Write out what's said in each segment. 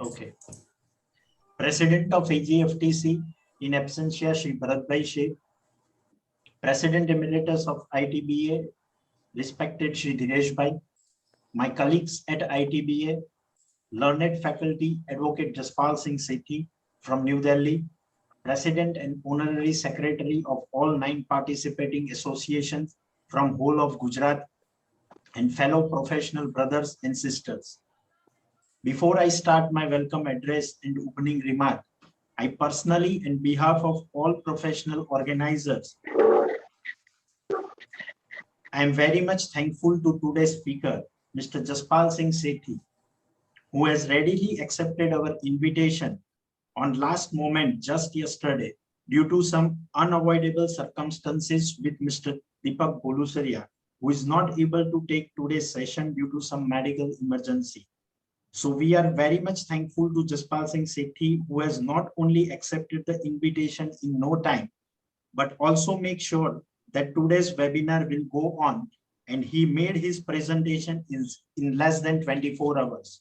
Okay. President of AGFTC in absentia Shri Bharatbhai Sheikh, President Emeritus of ITBA, respected Shri Dinesh Bhai, my colleagues at ITBA, learned faculty Advocate Jaspal Singh Sethi from New Delhi, President and Honorary Secretary of all 9 participating associations from whole of Gujarat, and fellow professional brothers and sisters. Before I start my welcome address and opening remark, I personally, on behalf of all professional organizers, I am very much thankful to today's speaker, Mr. Jaspal Singh Sethi, who has readily accepted our invitation on last moment just yesterday due to some unavoidable circumstances with Mr. Deepak Bolusaria, who is not able to take today's session due to some medical emergency. So we are very much thankful to Jaspal Singh Sethi, who has not only accepted the invitation in no time, but also make sure that today's webinar will go on, and he made his presentation in less than 24 hours.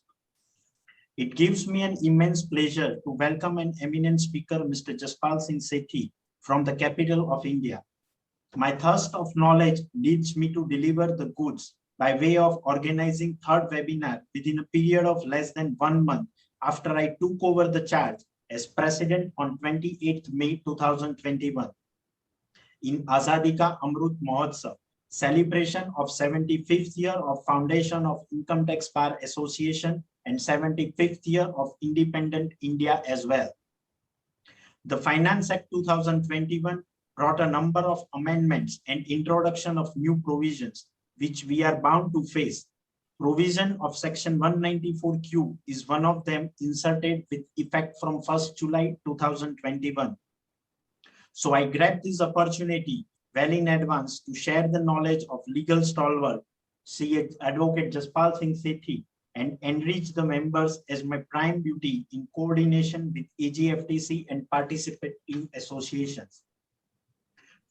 It gives me an immense pleasure to welcome an eminent speaker, Mr. Jaspal Singh Sethi, from the capital of India. My thirst of knowledge leads me to deliver the goods by way of organizing third webinar within a period of less than 1 month after I took over the charge as president on 28th May 2021. In Azadi Ka Amrut Mahotsav, celebration of 75th year of foundation of Income Tax Bar Association and 75th year of independent India as well. The Finance Act 2021 brought a number of amendments and introduction of new provisions which we are bound to face. Provision of section 194Q is one of them, inserted with effect from 1st July 2021. So I grabbed this opportunity well in advance to share the knowledge of legal stalwart, Advocate Jaspal Singh Sethi, and enrich the members as my prime duty in coordination with AGFTC and participating associations.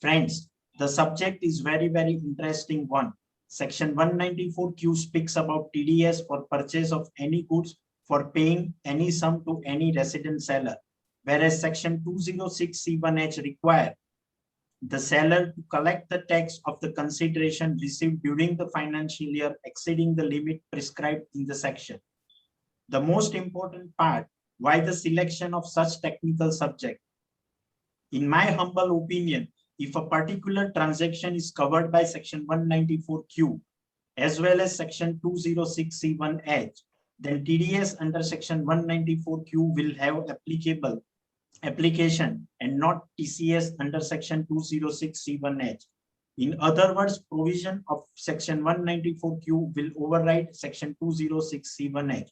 Friends, the subject is very interesting one. Section 194Q speaks about TDS for purchase of any goods for paying any sum to any resident seller, whereas Section 206C1H require the seller to collect the tax of the consideration received during the financial year exceeding the limit prescribed in the section. The most important part, why the selection of such technical subject? In my humble opinion, if a particular transaction is covered by Section 194Q as well as Section 206C1H, then TDS under Section 194Q will have application and not TCS under Section 206C1H. In other words, provision of Section 194Q will override Section 206C1H.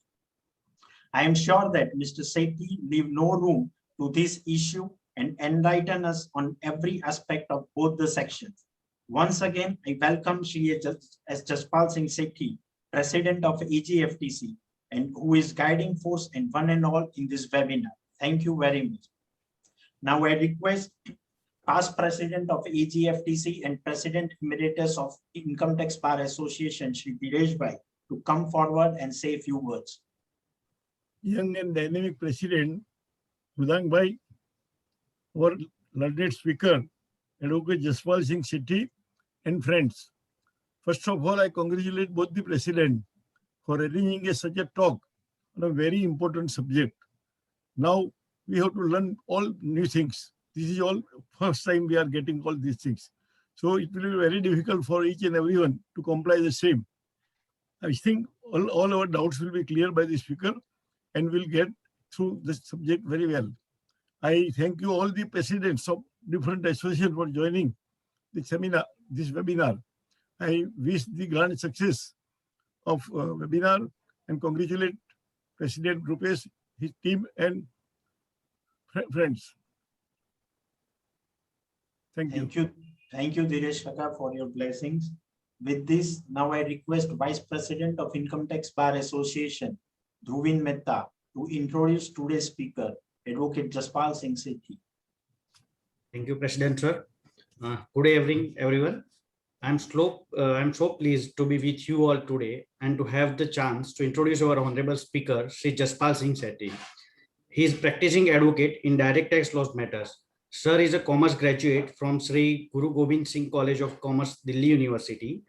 I am sure that Mr. Sethi leave no room to this issue and enlighten us on every aspect of both the sections. Once again, I welcome Shri S. Jaspal Singh Sethi, President of AGFTC, and who is guiding force and one and all in this webinar. Thank you very much. Now I request past President of AGFTC and President Emeritus of Income Tax Bar Association, Shri Dinesh Bhai, to come forward and say a few words. Young and dynamic President, Mridang Bhai, our learned speaker, Advocate Jaspal Singh Sethi, and friends. First of all, I congratulate both the President for arranging such a talk on a very important subject. Now, we have to learn all new things. This is all first time we are getting all these things. So it will be very difficult for each and everyone to comply the same. I think all our doubts will be clear by the speaker and we'll get through this subject very well. I thank you all the presidents of different associations for joining this webinar. I wish the grand success of webinar and congratulate President Rupesh, his team and friends. Thank you. Thank you, Dinesh Kaka, for your blessings. With this, now I request Vice President of Income Tax Bar Association, Dhruvin Mehta, to introduce today's speaker, Advocate Jaspal Singh Sethi. Thank you, President, sir. Good evening, everyone. I'm so pleased to be with you all today and to have the chance to introduce our honorable speaker, Sri Jaspal Singh Sethi. He is practicing advocate in direct tax laws matters. Sir is a commerce graduate from Sri Guru Gobind Singh College of Commerce, Delhi University.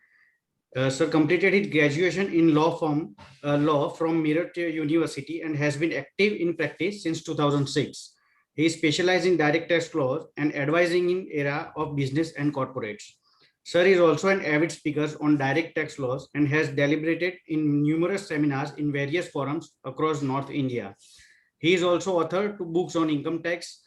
Sir completed his graduation in law from Meerut University and has been active in practice since 2006. He specialized in direct tax laws and advising in area of business and corporates. Sir is also an avid speaker on direct tax laws and has deliberated in numerous seminars in various forums across North India. He is also author to books on income tax,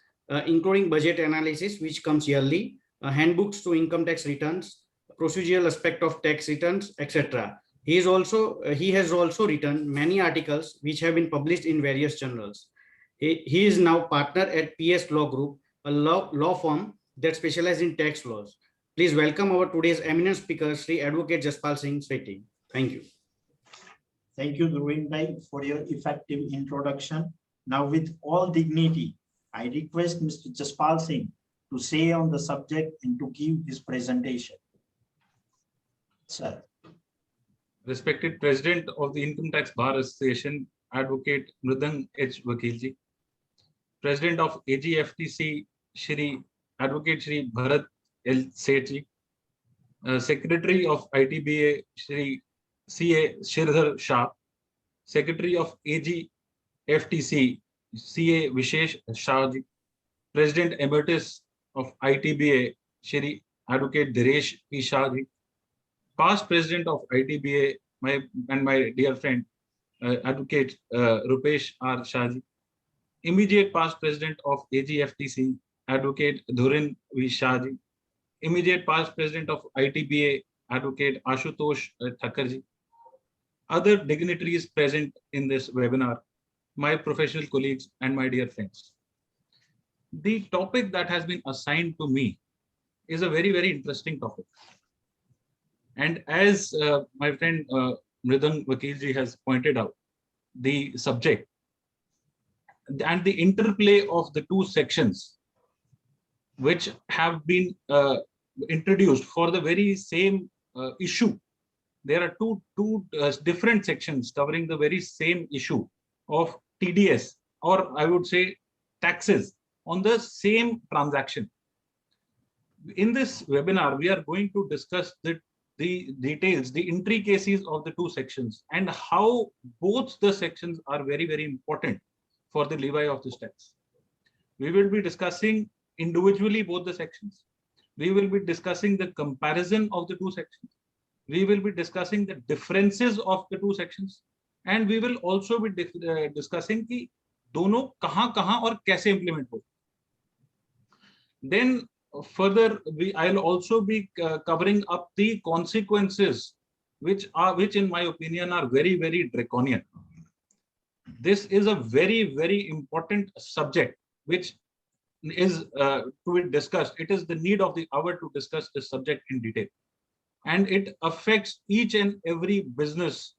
including budget analysis, which comes yearly, handbooks to income tax returns, procedural aspect of tax returns, etc. He has also written many articles which have been published in various journals. He is now partner at PS Law Group, a law firm that specializes in tax laws. Please welcome our today's eminent speaker, Sri Advocate Jaspal Singh Sethi. Thank you. Thank you, Dhruin Bhai, for your effective introduction. Now, with all dignity, I request Mr. Jaspal Singh to say on the subject and to give his presentation. Sir. Respected President of the Income Tax Bar Association, Advocate Mridang H. Vakilji, President of AGFTC, Advocate Shri Bharat L. Sethi, Secretary of ITBA, Shri C.A. Shirdhar Shah, Secretary of AGFTC, C.A. Vishesh Shahji, President Emeritus of ITBA, Shri Advocate Diresh P. Shahji, past President of ITBA, my dear friend, Advocate Rupesh R. Shahji, immediate past President of AGFTC, Advocate Dhurin V. Shahji, immediate past President of ITBA, Advocate Ashutosh Thakurji, other dignitaries present in this webinar, my professional colleagues and my dear friends. The topic that has been assigned to me is a very, very interesting topic. And as my friend Mridang Vakilji has pointed out, the subject and the interplay of the two sections which have been introduced for the very same issue. There are two different sections covering the very same issue of TDS, or I would say taxes on the same transaction. In this webinar, we are going to discuss the details, the intricacies of the two sections and how both the sections are very, very important for the levy of this tax. We will be discussing individually both the sections. We will be discussing the comparison of the two sections. We will be discussing the differences of the two sections. And we will also be discussing कि दोनों कहाँ और कैसे implement हो. Then further, I'll also be covering up the consequences, which in my opinion are very, very draconian. This is a very, very important subject which is to be discussed. It is the need of the hour to discuss this subject in detail, and it affects each and every business,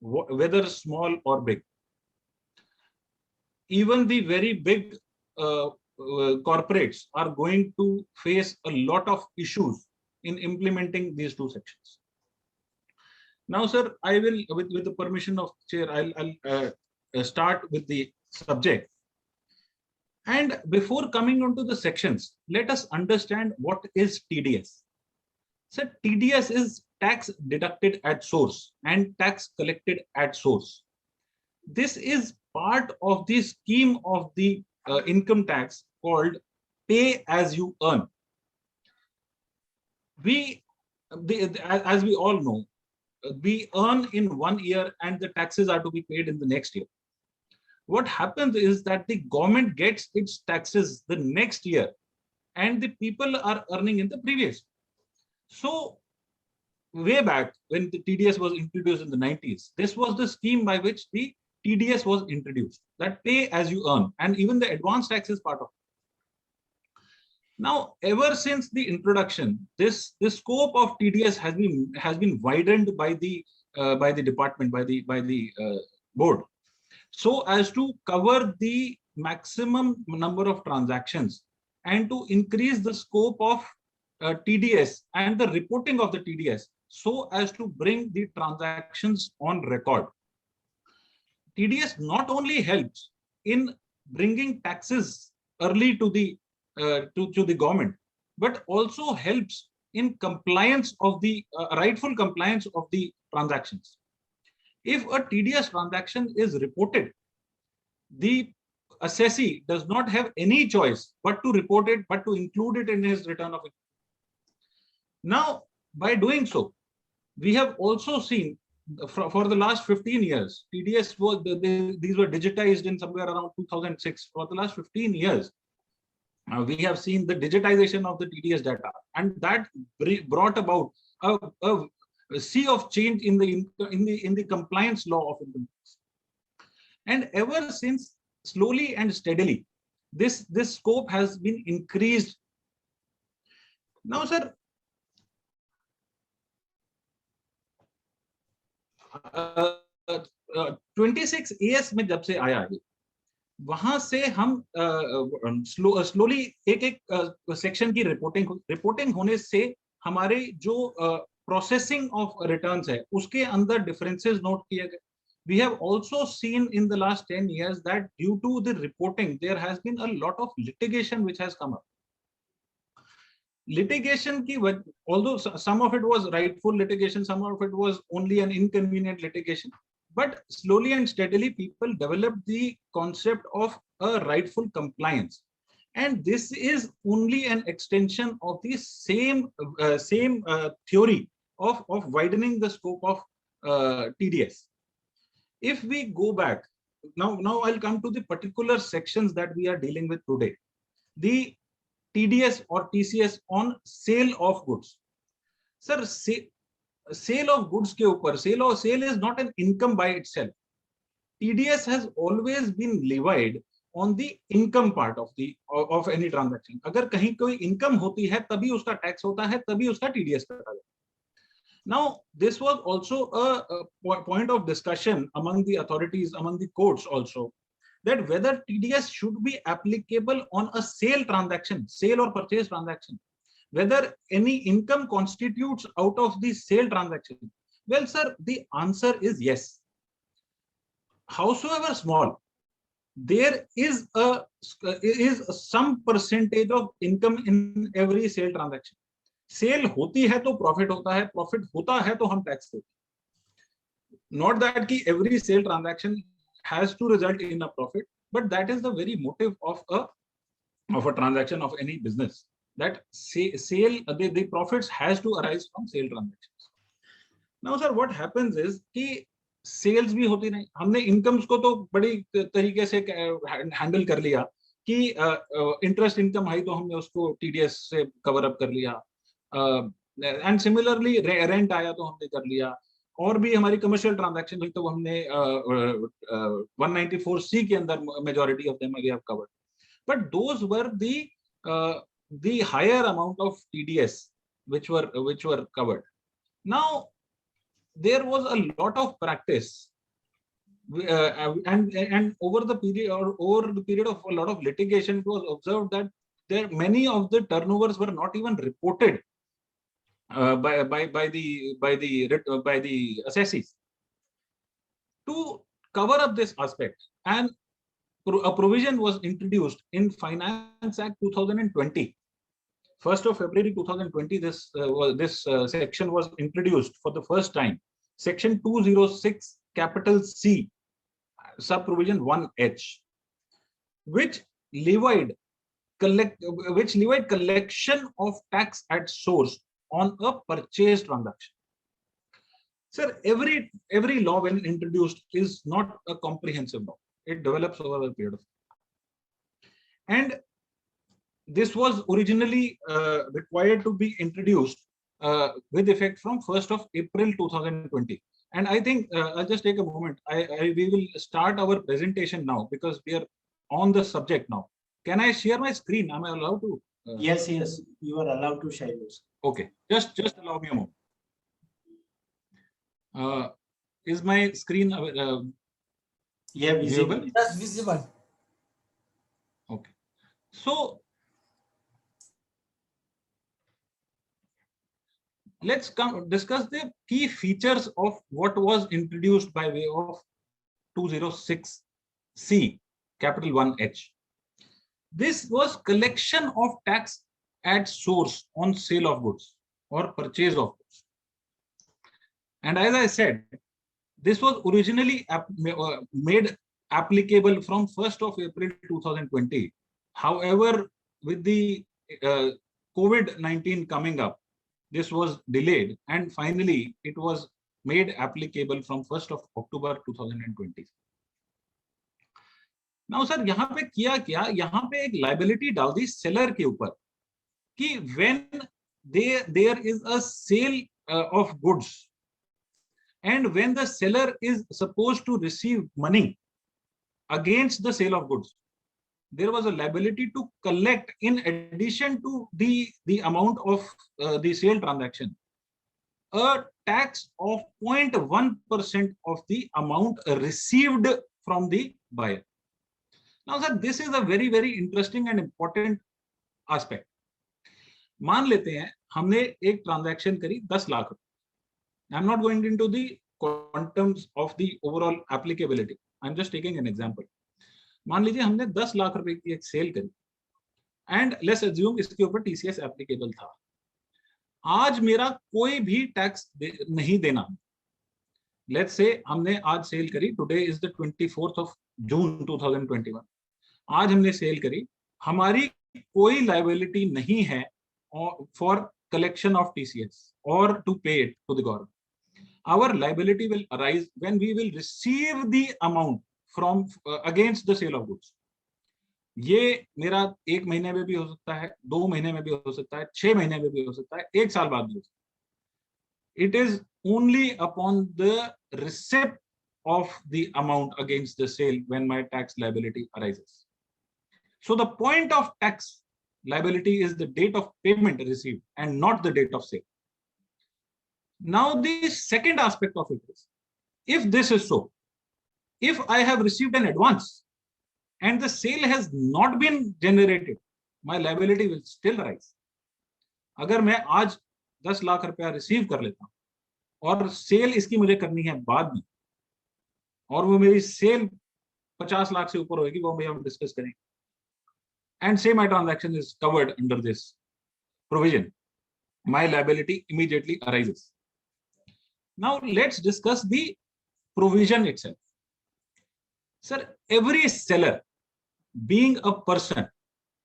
whether small or big. Even the very big corporates are going to face a lot of issues in implementing these two sections. Now, sir, I will, with the permission of chair, I'll start with the subject. And before coming on to the sections, let us understand what is TDS. So TDS is tax deducted at source and tax collected at source. This is part of the scheme of the income tax called pay as you earn. As we all know, we earn in 1 year and the taxes are to be paid in the next year. What happens is that the government gets its taxes the next year and the people are earning in the previous. So way back when the TDS was introduced in the 90s, this was the scheme by which the TDS was introduced, that pay as you earn, and even the advance tax is part of it. Now, ever since the introduction, the scope of TDS has been widened by the department, by the board, so as to cover the maximum number of transactions and to increase the scope of TDS and the reporting of the TDS so as to bring the transactions on record. TDS not only helps in bringing taxes early to the government, but also helps in compliance of the rightful compliance of the transactions. If a TDS transaction is reported, the assessee does not have any choice but to report it, but to include it in his return of income. Now, by doing so, we have also seen for the last 15 years, TDS was these were digitized in somewhere around 2006. For the last 15 years, we have seen the digitization of the TDS data, and that brought about a sea of change in the compliance law of income tax. And ever since, slowly and steadily, this scope has been increased. Now, sir, 26 AS में जब से आया है, वहां से हम slowly एक section की रिपोर्टिंग होने से हमारे जो प्रोसेसिंग ऑफ रिटर्न्स है उसके अंदर डिफरेंसेस नोट किए गए. We have also seen in the last 10 years that due to the reporting, there has been a lot of litigation which has come up. Litigation ki, although some of it was rightful litigation, some of it was only an inconvenient litigation, but slowly and steadily people developed the concept of a rightful compliance, and this is only an extension of the same theory of widening the scope of TDS. If we go back now, I'll come to the particular sections that we are dealing with today. The TDS or TCS on sale of goods. Sir, sale of goods ke upar, sale is not an income by itself. TDS has always been levied on the income part of any transaction. अगर कहीं कोई income होती है तभी उसका tax होता है, तभी उसका TDS कटा जाता है. Now, this was also a point of discussion among the authorities, among the courts also, that whether TDS should be applicable on a sale transaction, sale or purchase transaction, whether any income constitutes out of the sale transaction. Well, sir, the answer is yes. Howsoever small, there is some percentage of income in every sale transaction. Sale होती है तो profit होता है, profit होता है तो हम tax देते हैं. Not that कि every sale transaction has to result in a profit, but that is the very motive of a transaction of any business, that the profits has to arise from sale transactions. Now, sir, what happens is कि sales भी होती नहीं, हमने incomes को तो बड़ी तरीके से हैंडल कर लिया कि इंटरेस्ट इनकम आई तो हमने उसको टीडीएस से कवर अप कर लिया, एंड सिमिलरली रेंट आया तो हमने कर लिया, और भी हमारी कमर्शियल ट्रांजैक्शन हुई तो हमने 194C के अंदर majority of them we have covered. But those were the higher amount of TDS which were covered. Now, there was a lot of practice, and over the period of a lot of litigation, it was observed that many of the turnovers were not even reported by the assessees. To cover up this aspect, and a provision was introduced in Finance Act 2020. 1st of February 2020, this section was introduced for the first time. Section 206 capital C, sub provision 1H, which levied collection of tax at source on a purchase transaction. Sir, every law when introduced is not a comprehensive law. It develops over a period of time. And this was originally required to be introduced with effect from 1st of April 2020. And I think I'll just take a moment. We will start our presentation now because we are on the subject now. Can I share my screen? Am I allowed to? Yes, you are allowed to share yours. Okay, just allow me a moment. Is my screen visible? Yes, visible. Okay. So let's come discuss the key features of what was introduced by way of 206C, capital 1H. This was collection of tax at source on sale of goods or purchase of goods. And as I said, this was originally made applicable from 1st of April 2020. However, with the COVID-19 coming up, this was delayed, and finally it was made applicable from 1st of October 2020. Now sir, यहाँ पे किया क्या, यहाँ पे एक liability डाल दी seller के ऊपर कि when there is a sale of goods and when the seller is supposed to receive money against the sale of goods, there was a liability to collect in addition to the amount of the sale transaction, a tax of 0.1% of the amount received from the buyer. Now sir, this is a very interesting and important aspect. मान लेते हैं हमने एक transaction करी 10 लाख रुपए. I'm not going into the quantums of the overall applicability. I'm just taking an example. मान लीजिए हमने 10 लाख रुपए की एक सेल करी एंड लेट्स अज्यूम इसके ऊपर टीसीएस एप्लीकेबल था. आज मेरा कोई भी टैक्स नहीं देना. लेट्स से हमने आज सेल करी, today is the 24th of June 2021. आज हमने सेल करी, हमारी कोई लायबिलिटी नहीं है फॉर कलेक्शन ऑफ टीसीएस और to pay it to the government. Our liability will arise when we will receive the amount from against the sale of goods. ये मेरा 1 महीने में भी हो सकता है, 2 महीने में भी हो सकता है, 6 महीने में भी हो सकता है, 1 साल बाद भी हो सकता है. It is only upon the receipt of the amount against the sale when my tax liability arises. So the point of tax liability is the date of payment received and not the date of sale. Now the second aspect of it is, if this is so, if I have received an advance and the sale has not been generated, my liability will still rise. अगर मैं आज 10 लाख रुपया receive कर लेता हूं और cell इसकी मुझे करनी है बाद में, और वो मेरी सेल 50 लाख से ऊपर होगी, वो हम डिस्कस करेंगे, and say my transaction is covered under this provision, my liability immediately arises. Now let's discuss the provision itself. Sir, every seller being a person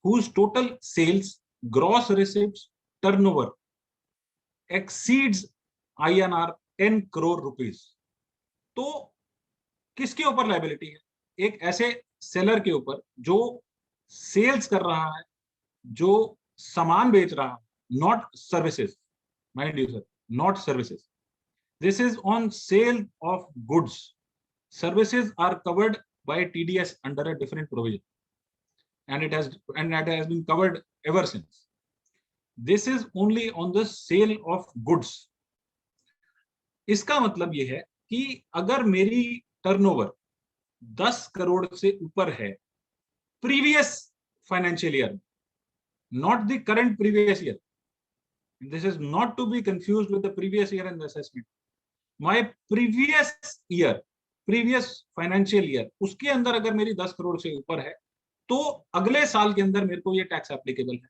whose total sales, gross receipts, turnover exceeds INR 10 crore rupees, तो किसके ऊपर liability है? एक ऐसे seller के ऊपर जो sales कर रहा है, जो सामान बेच रहा है, not services, mind you sir, not services. This is on sale of goods. Services are covered by TDS under a different provision, and it has been covered ever since. This is only on the sale of goods. इसका मतलब ये है कि अगर मेरी turnover 10 crore से ऊपर है previous financial year, not the current previous year. This is not to be confused with the previous year and the assessment. My previous year, previous financial year, उसके अंदर अगर मेरी 10 करोड़ से ऊपर है तो अगले साल के अंदर मेरे को ये टैक्स एप्लीकेबल है.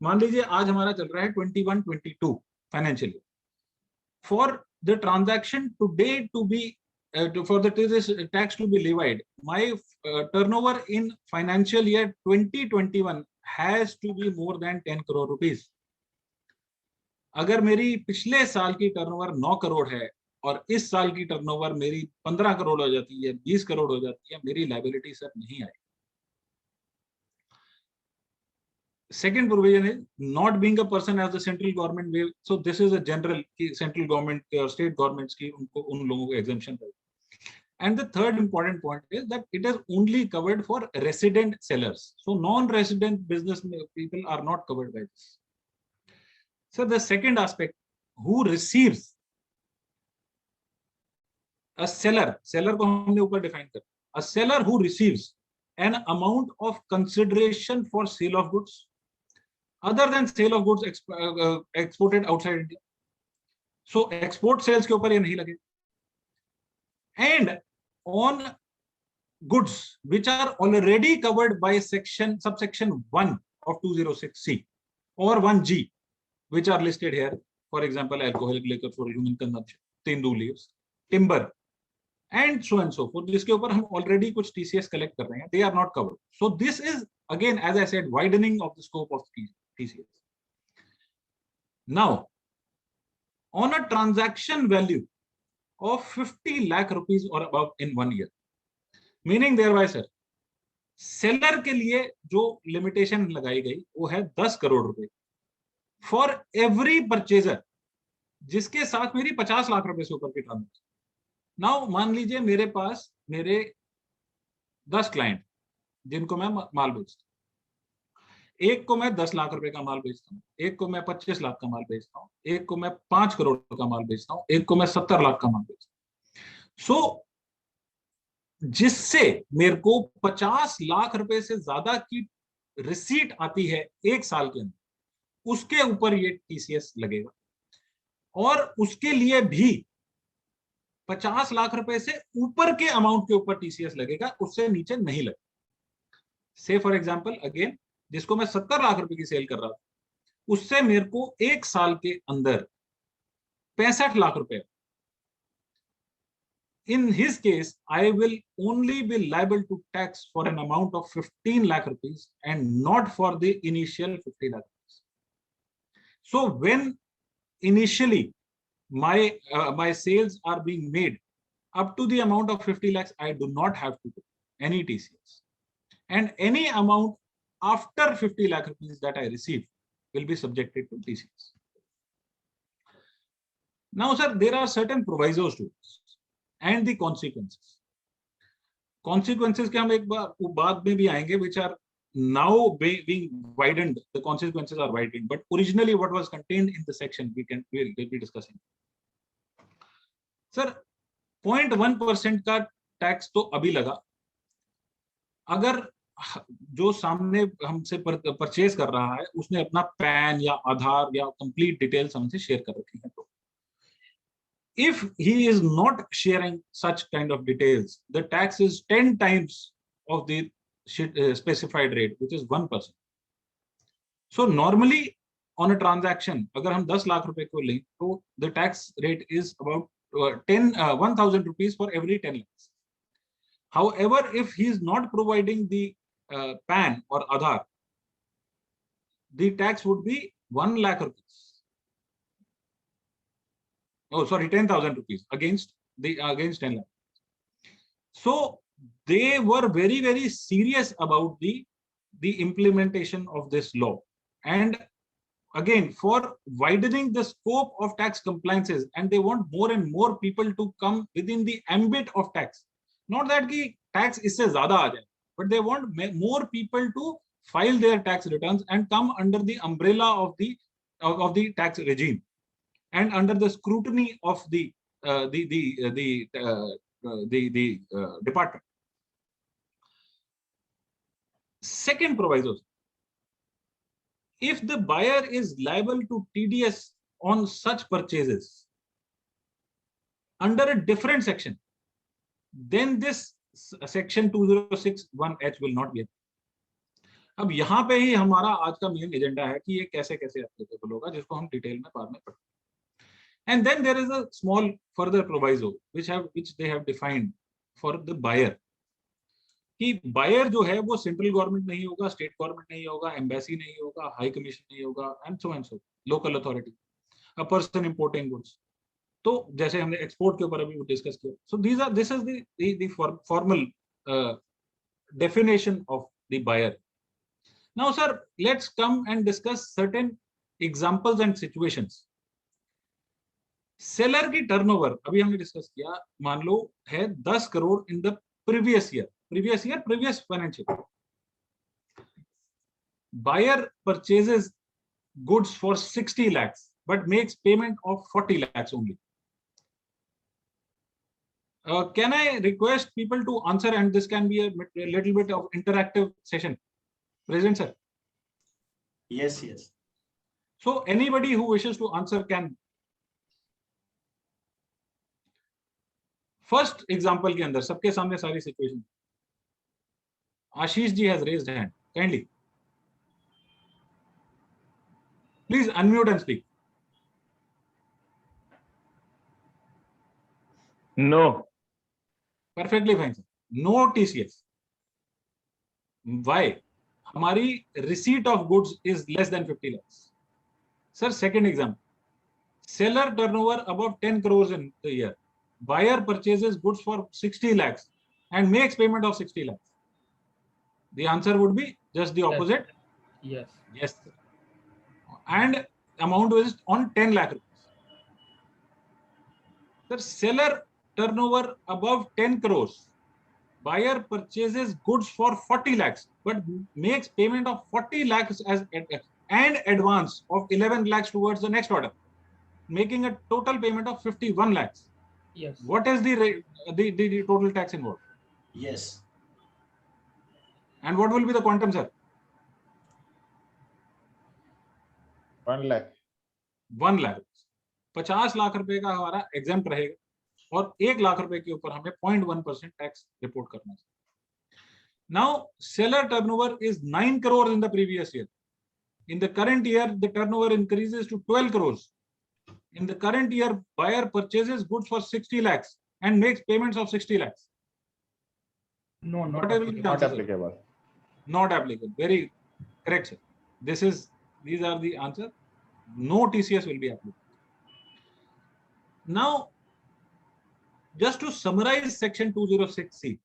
मान लीजिए आज हमारा चल रहा है 21-22 financial year. For the transaction today to be for the tax to be levied, my turnover in financial year 2021 has to be more than 10 crore rupees. अगर मेरी पिछले साल की टर्नओवर 9 करोड़ है और इस साल की टर्नओवर मेरी 15 करोड़ हो जाती है, 20 करोड़ हो जाती है, मेरी लायबिलिटी सर नहीं आएगी. Second provision is not being a person as the central government waive. So this is a general central government or state governments की उनको उन लोगों को exemption है. And the third important point is that it is only covered for resident sellers. So non-resident business people are not covered by this. So the second aspect, who receives, a seller को हमने ऊपर define कर, a seller who receives an amount of consideration for sale of goods other than sale of goods exported outside India, सो export sales के ऊपर ये नहीं लगे। And on goods which are already covered by section subsection 1 of 206C or 1G, which are listed here, for example, alcoholic liquor for human consumption, tindu leaves, timber, and so forth, जिसके ऊपर हम already कुछ TCS collect कर रहे हैं, they are not covered. So this is again, as I said, widening of the scope of TCS. Now, on a transaction value of 50 lakh rupees or above in 1 year, meaning thereby, sir, seller के लिए जो limitation लगाई गई वो है 10 करोड़ रुपए for every purchaser जिसके साथ मेरी 50 लाख रुपए से ऊपर की ट्रांजेक्शन। नाउ मान लीजिए मेरे पास मेरे 10 क्लाइंट जिनको मैं माल बेचता हूं, एक को मैं 10 लाख रुपए का माल बेचता हूं, एक को मैं 25 लाख का माल बेचता हूं, एक को मैं 5 करोड़ का माल बेचता हूं, एक को मैं 70 लाख का माल बेचता हूं। सो जिससे मेरे को 50 लाख रुपए से ज्यादा की रिसीट आती है एक साल के अंदर, उसके ऊपर ये टीसीएस लगेगा। और उसके लिए भी 50 लाख रुपए से ऊपर के अमाउंट के ऊपर टीसीएस लगेगा, उससे नीचे नहीं लगेगा। से फॉर एग्जांपल अगेन, जिसको मैं 70 लाख रुपए की सेल कर रहा था, उससे मेरे को एक साल के अंदर 65 लाख रुपए। In his case, I will only be liable to tax for an amount of 15 lakh rupees and not for the initial 50 lakh rupees. So when initially my sales are being made up to the amount of 50 lakhs, I do not have to pay any TCS. And any amount after 50 lakh rupees that I receive will be subjected to TCS. Now, sir, there are certain provisos to this. And the consequences. Consequences के हम एक बार बाद में भी आएंगे, which are now being widened. The consequences are widened, but originally what was contained in the section we'll be discussing. Sir, 0.1% का tax तो अभी लगा। अगर जो सामने हमसे परचेज कर रहा है उसने अपना पैन या आधार या कंप्लीट डिटेल्स हमसे शेयर कर रखी है, तो if he is not sharing such kind of details, the tax is 10 times of the specified rate, which is 1%. So normally on a transaction, अगर हम 10 लाख रुपए को लें, तो the tax rate is about 1,000 rupees for every 10 lakhs. However, if he is not providing the PAN or Aadhaar, the tax would be 1 lakh rupees. Oh, sorry, 10,000 rupees against 10 lakh. So they were very, very serious about the implementation of this law. And again, for widening the scope of tax compliances, and they want more and more people to come within the ambit of tax. Not that ki tax isse zyada aa jaye, but they want more people to file their tax returns and come under the umbrella of the tax regime and under the scrutiny of the department. Second proviso: if the buyer is liable to TDS on such purchases under a different section, then this section 2061H will not be applicable. अब यहाँ पे ही हमारा आज का main agenda है कि ये कैसे कैसे एप्लीकेबल होगा, जिसको हम डिटेल में बाद में पढ़ेंगे. And then there is a small further proviso which they have defined for the buyer. कि buyer जो है वो सेंट्रल गवर्नमेंट नहीं होगा, स्टेट गवर्नमेंट नहीं होगा, एम्बेसी नहीं होगा, हाई कमीशन नहीं होगा, and so local authority, a person importing goods. तो जैसे हमने एक्सपोर्ट के ऊपर अभी डिस्कस किया. So this is the formal definition of the buyer. Now sir, let's come and discuss certain examples and situations. Seller की टर्नओवर अभी हमने डिस्कस किया, मान लो है 10 crore in the previous financial. Buyer purchases goods for 60 lakhs but makes payment of 40 lakhs only. Can I request people to answer, and this can be a little bit of interactive session? President sir. Yes. So anybody who wishes to answer can first example के अंदर सबके सामने सारी situation. Ashish ji has raised hand, kindly please unmute and speak. No. Perfectly fine, sir. No TCS. Why? हमारी receipt of goods is less than 50 lakhs. Sir, second example. Seller turnover above 10 crores in the year. Buyer purchases goods for 60 lakhs and makes payment of 60 lakhs. The answer would be just the opposite. Yes. Yes, sir. And amount is on 10 lakh rupees. Sir, seller turnover above 10 crores. Buyer purchases goods for 40 lakhs, but makes payment of 40 lakhs as and advance of 11 lakhs towards the next order, making a total payment of 51 lakhs. Yes. What is the total tax involved? Yes. And what will be the quantum, sir? 1 lakh. 1 lakh. 50 lakh रुपए का हमारा exempt रहेगा और 1 लाख रुपए के ऊपर हमें 0.1% tax report करना है. Now seller turnover is 9 crores in the previous year. In the current year, the turnover increases to 12 crores. In the current year, buyer purchases goods for 60 lakhs and makes payments of 60 lakhs. No, not What will be the Not answer, sir? applicable. Not applicable. Very correct, sir. These are the answer. No TCS will be applicable. Now, just to summarize section 206C,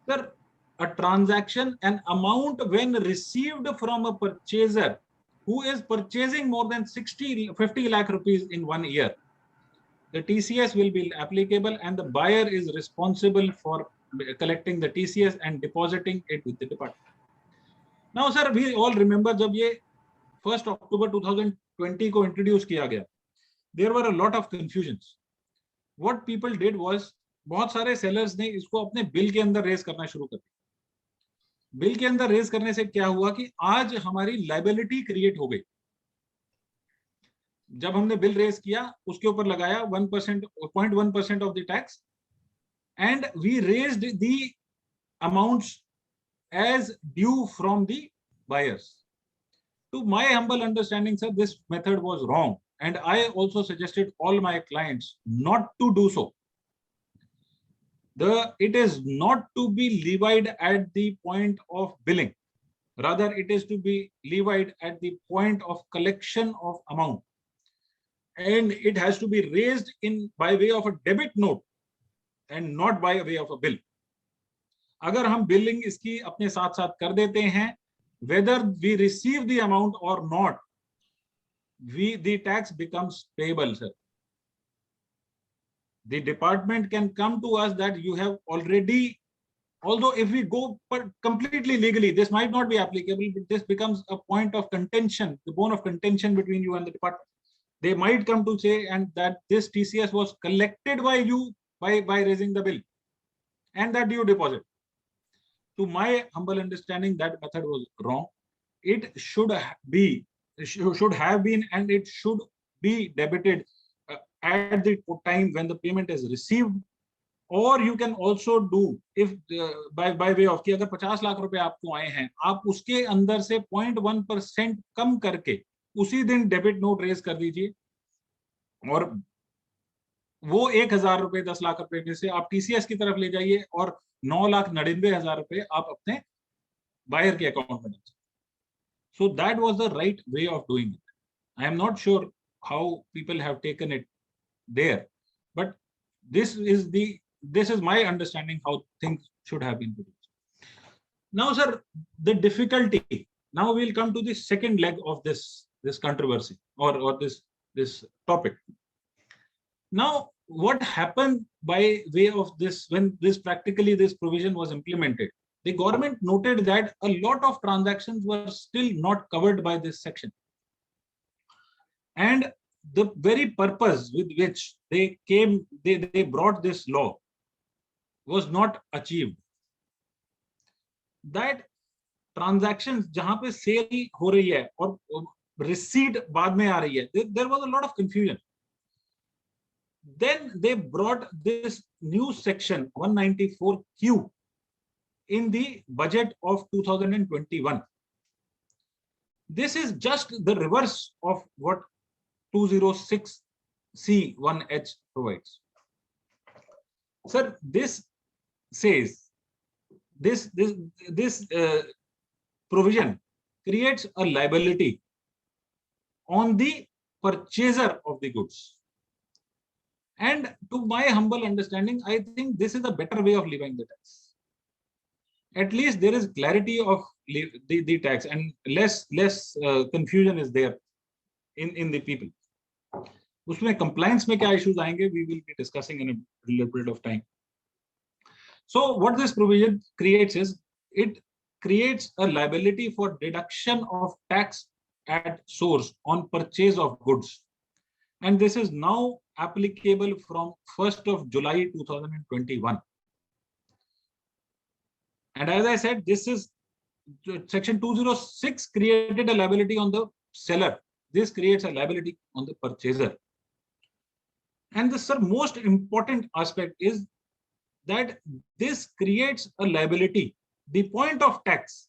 sir, a transaction, an amount when received from a purchaser who is purchasing more than 50 lakh rupees in 1 year, the TCS will be applicable and the buyer is responsible for collecting the TCS and depositing it with the department. Now, sir, we all remember जब ये 1st October 2020 को introduce किया गया, there were a lot of confusions. What people did was, बहुत सारे sellers ने इसको अपने बिल के अंदर रेज करना शुरू कर दिया. बिल के अंदर रेज करने से क्या हुआ कि आज हमारी लाइबिलिटी क्रिएट हो गई. जब हमने बिल रेज किया उसके ऊपर लगाया 1% 0.1% of the tax and we raised the amounts as due from the buyers. To my humble understanding, sir, this method was wrong, and I also suggested all my clients not to do so. It is not to be levied at the point of billing. Rather, it is to be levied at the point of collection of amount. And it has to be raised by way of a debit note and not by way of a bill. अगर हम billing इसकी अपने साथ साथ कर देते हैं, whether we receive the amount or not, the tax becomes payable, sir. The department can come to us that you have already, although if we go completely legally, this might not be applicable, but this becomes a point of contention, the bone of contention between you and the department. They might come to say and that this TCS was collected by you by raising the bill and that you deposit. To my humble understanding, that method was wrong. It should have been and it should be debited at the time when the payment is received. Or you can also do, if by way of कि अगर 50 लाख रुपए आपको आए हैं, आप उसके अंदर से 0.1% कम करके उसी दिन डेबिट नोट रेज कर दीजिए और वो 1000 रुपए 10 लाख रुपए में से आप टीसीएस की तरफ ले जाइए और 9,99,000 रुपए आप अपने बायर के अकाउंट में डालिए. So that was the right way of doing it. I am not sure how people have taken it there, but this is my understanding how things should have been produced. Now, sir, the difficulty. Now we'll come to the second leg of this controversy or this topic. Now, what happened by way of this when this provision was implemented? The government noted that a lot of transactions were still not covered by this section. And the very purpose with which they brought this law was not achieved. That transactions जहां पे sale हो रही है और receipt बाद में आ रही है, there was a lot of confusion. Then they brought this new section 194Q in the budget of 2021. This is just the reverse of what 206C1H provides. Sir, this says this provision creates a liability on the purchaser of the goods. And to my humble understanding, I think this is a better way of levying the tax. At least there is clarity of the tax, and less confusion is there in the people. Usme compliance mein kya issues aayenge, we will be discussing in a little bit of time. So what this provision creates is, it creates a liability for deduction of tax at source on purchase of goods. And this is now applicable from 1st of July 2021. And as I said, this is section 206 created a liability on the seller. This creates a liability on the purchaser. And the most important aspect is that this creates a liability. The point of tax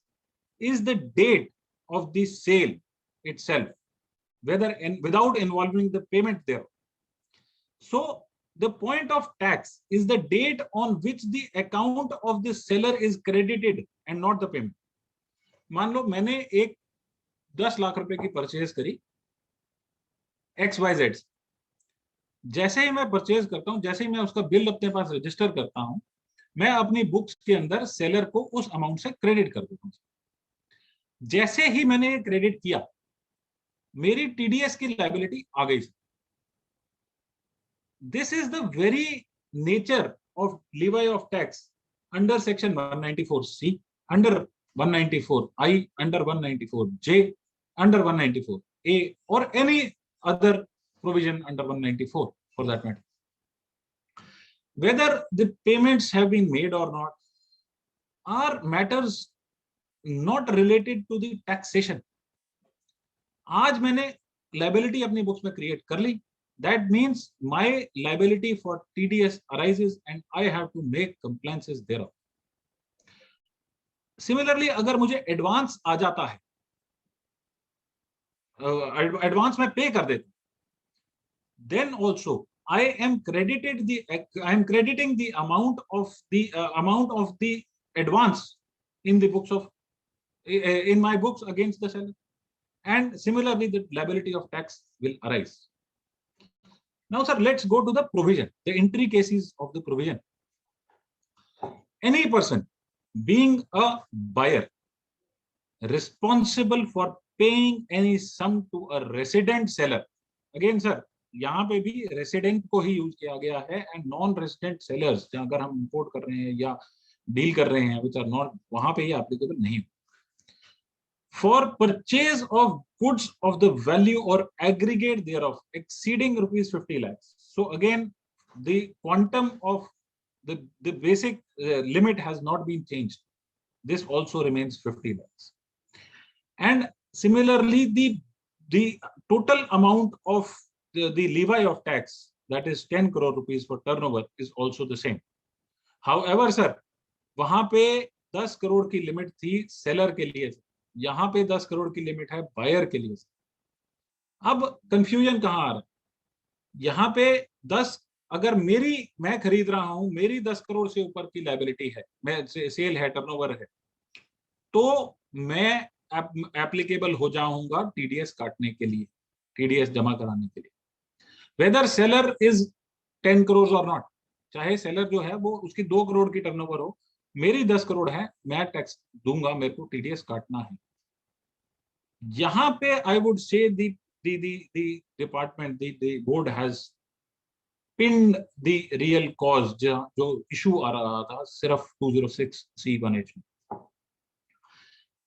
is the date of the sale itself, without involving the payment there. So the point of tax is the date on which the account of the seller is credited and not the payment. मान लो मैंने एक 10 लाख रुपए की purchase करी XYZ, जैसे ही मैं purchase करता हूं, जैसे ही मैं उसका बिल अपने पास रजिस्टर करता हूं, मैं अपनी बुक्स के अंदर सेलर को उस अमाउंट से क्रेडिट कर देता हूं। जैसे ही मैंने क्रेडिट किया, मेरी टीडीएस की लायबिलिटी आ गई। This is the very nature of levy of tax under section 194C, under 194I, under 194J, under 194A, or any other provision under 194 for that matter. Whether the payments have been made or not are matters not related to the taxation. आज मैंने liability अपनी books में create कर ली. That means my liability for TDS arises and I have to make compliances thereof. Similarly, अगर मुझे advance आ जाता है, advance में pay कर देता हूं, then also I am crediting the amount of the advance in the books of in my books against the seller, and similarly the liability of tax will arise. Now, sir, let's go to the provision, the intricacies of the provision. Any person being a buyer responsible for paying any sum to a resident seller. Again, sir, यहाँ पे भी resident को ही use किया गया है, and non-resident sellers, अगर हम import कर रहे हैं या deal कर रहे हैं, which are not, वहाँ पे ये applicable नहीं. For purchase of goods of the value or aggregate thereof exceeding rupees 50 lakhs. So again, the quantum of the basic limit has not been changed. This also remains 50 lakhs. And similarly, the total amount of the levy of tax, that is 10 crore rupees for turnover, is also the same. However, sir, वहां पे 10 करोड़ की limit थी seller के लिए, यहाँ पे 10 करोड़ की limit है बायर के लिए। अब कंफ्यूजन कहाँ आ रहा है? यहाँ पे 10, अगर मैं खरीद रहा हूं, मेरी 10 करोड़ से ऊपर की लायबिलिटी है, मैं सेल है, टर्नओवर है, तो मैं एप्लीकेबल हो जाऊंगा टीडीएस काटने के लिए, टीडीएस जमा कराने के लिए, वेदर सेलर इज 10 करोड़ और नॉट। चाहे सेलर जो है वो उसकी 2 करोड़ की टर्नओवर हो, मेरी 10 करोड़ है, मैं टैक्स दूंगा, मेरे को टीडीएस काटना है। यहाँ पे आई वुड से the department, the board has pinned the real cause जो इशू आ रहा था सिर्फ 206C1H में।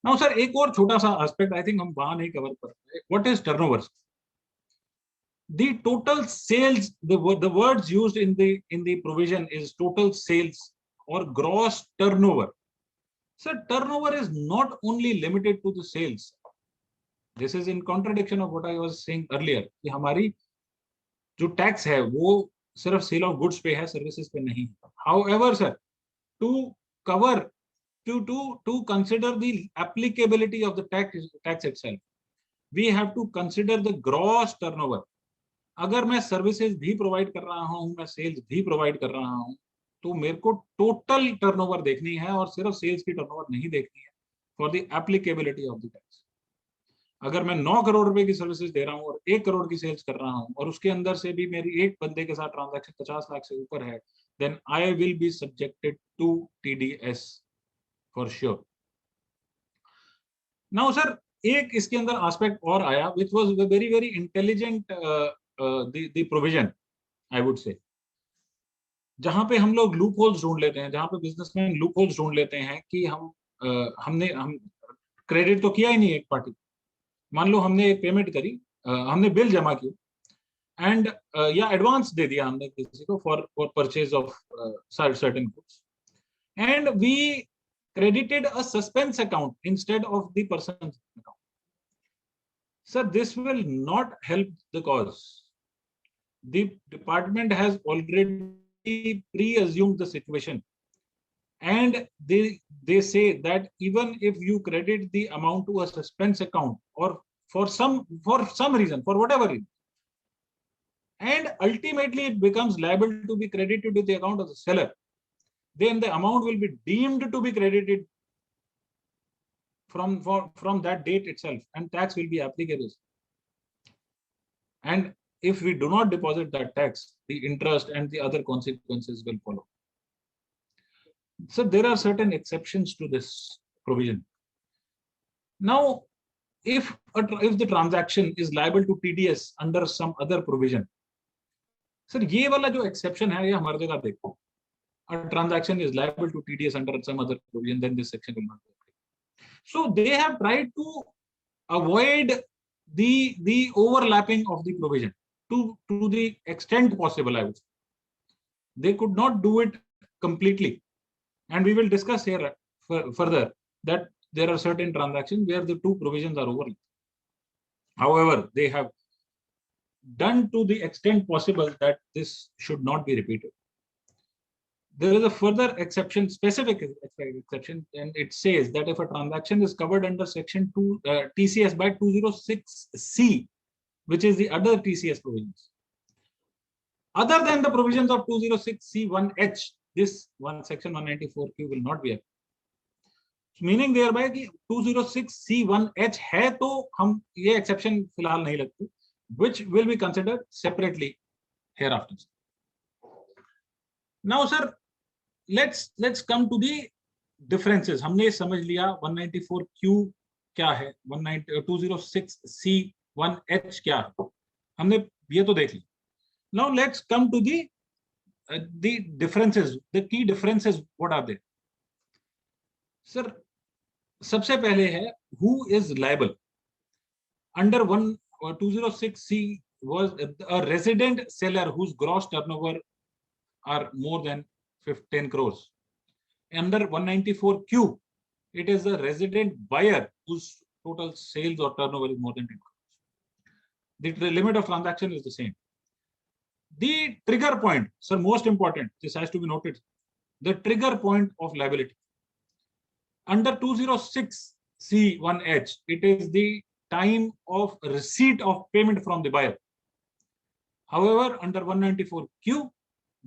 Now sir, एक और छोटा सा एस्पेक्ट आई थिंक हम वहां नहीं कवर कर रहे। What is turnover? The total sales, the words used in the provision is total sales or gross turnover. So turnover is not only limited to the sales. This is in contradiction of what I was saying earlier कि हमारी जो tax है वो सिर्फ cell of goods पे है, services पे नहीं। However sir, to cover to consider the applicability of the tax itself, we have to consider the gross turnover. अगर मैं सर्विसेज भी प्रोवाइड कर रहा हूं, मैं सेल्स भी प्रोवाइड कर रहा हूं, तो मेरे को टोटल टर्नओवर देखनी है और सिर्फ सेल्स की टर्नओवर नहीं देखनी है for the applicability of the tax. अगर मैं 9 करोड़ रुपए की सर्विसेज दे रहा हूं और 1 करोड़ की सेल्स कर रहा हूं और उसके अंदर से भी मेरी एक बंदे के साथ ट्रांजैक्शन 50 लाख से ऊपर है, then I will be subjected to TDS for sure. Now sir, एक इसके अंदर एस्पेक्ट और आया which was very very intelligent the provision, I would say, जहां पे हम लोग लूप होल्स ढूंढ लेते हैं, जहां पे बिजनेसमैन लूप होल्स ढूंढ लेते हैं कि हम क्रेडिट तो किया ही नहीं एक पार्टी, मान लो हमने एक पेमेंट करी, हमने बिल जमा की एंड या एडवांस दे दिया हमने किसी को for purchase of certain goods, and we credited a suspense account instead of the person's account. Sir, this will not help the cause. The department has already pre-assumed the situation, and they say that even if you credit the amount to a suspense account or for some reason, for whatever reason, and ultimately it becomes liable to be credited to the account of the seller, then the amount will be deemed to be credited from that date itself, and tax will be applicable. And if we do not deposit that tax, the interest and the other consequences will follow. So there are certain exceptions to this provision. Now, if the transaction is liable to TDS under some other provision, sir, ये वाला जो exception है, ये हमारी जगह देखो. A transaction is liable to TDS under some other provision, then this section will not be applicable. So they have tried to avoid the overlapping of the provision to the extent possible, I would say. They could not do it completely, and we will discuss here further that there are certain transactions where the two provisions are overlapped. However, they have done to the extent possible that this should not be repeated. There is a further exception, specific exception, and it says that if a transaction is covered under section 2 TCS by 206C, which is the other TCS provisions, other than the provisions of 206C1H, this one section 194Q will not be applicable. Meaning thereby कि 206C1H है तो हम ये exception फिलहाल नहीं लगती, which will be considered separately hereafter. Now, sir, let's come to the differences. हमने समझ लिया 194Q क्या है, 206C1H क्या है, हमने ये तो देख लिया. Now let's come to the differences, the key differences. What are they? Sir, सबसे पहले है who is liable. Under 206C was a resident seller whose gross turnover are more than 10 crores. Under 194Q, it is a resident buyer whose total sales or turnover is more than 10 crores. The limit of transaction is the same. The trigger point, sir, most important, this has to be noted, the trigger point of liability. Under 206C1H, it is the time of receipt of payment from the buyer. However, under 194Q,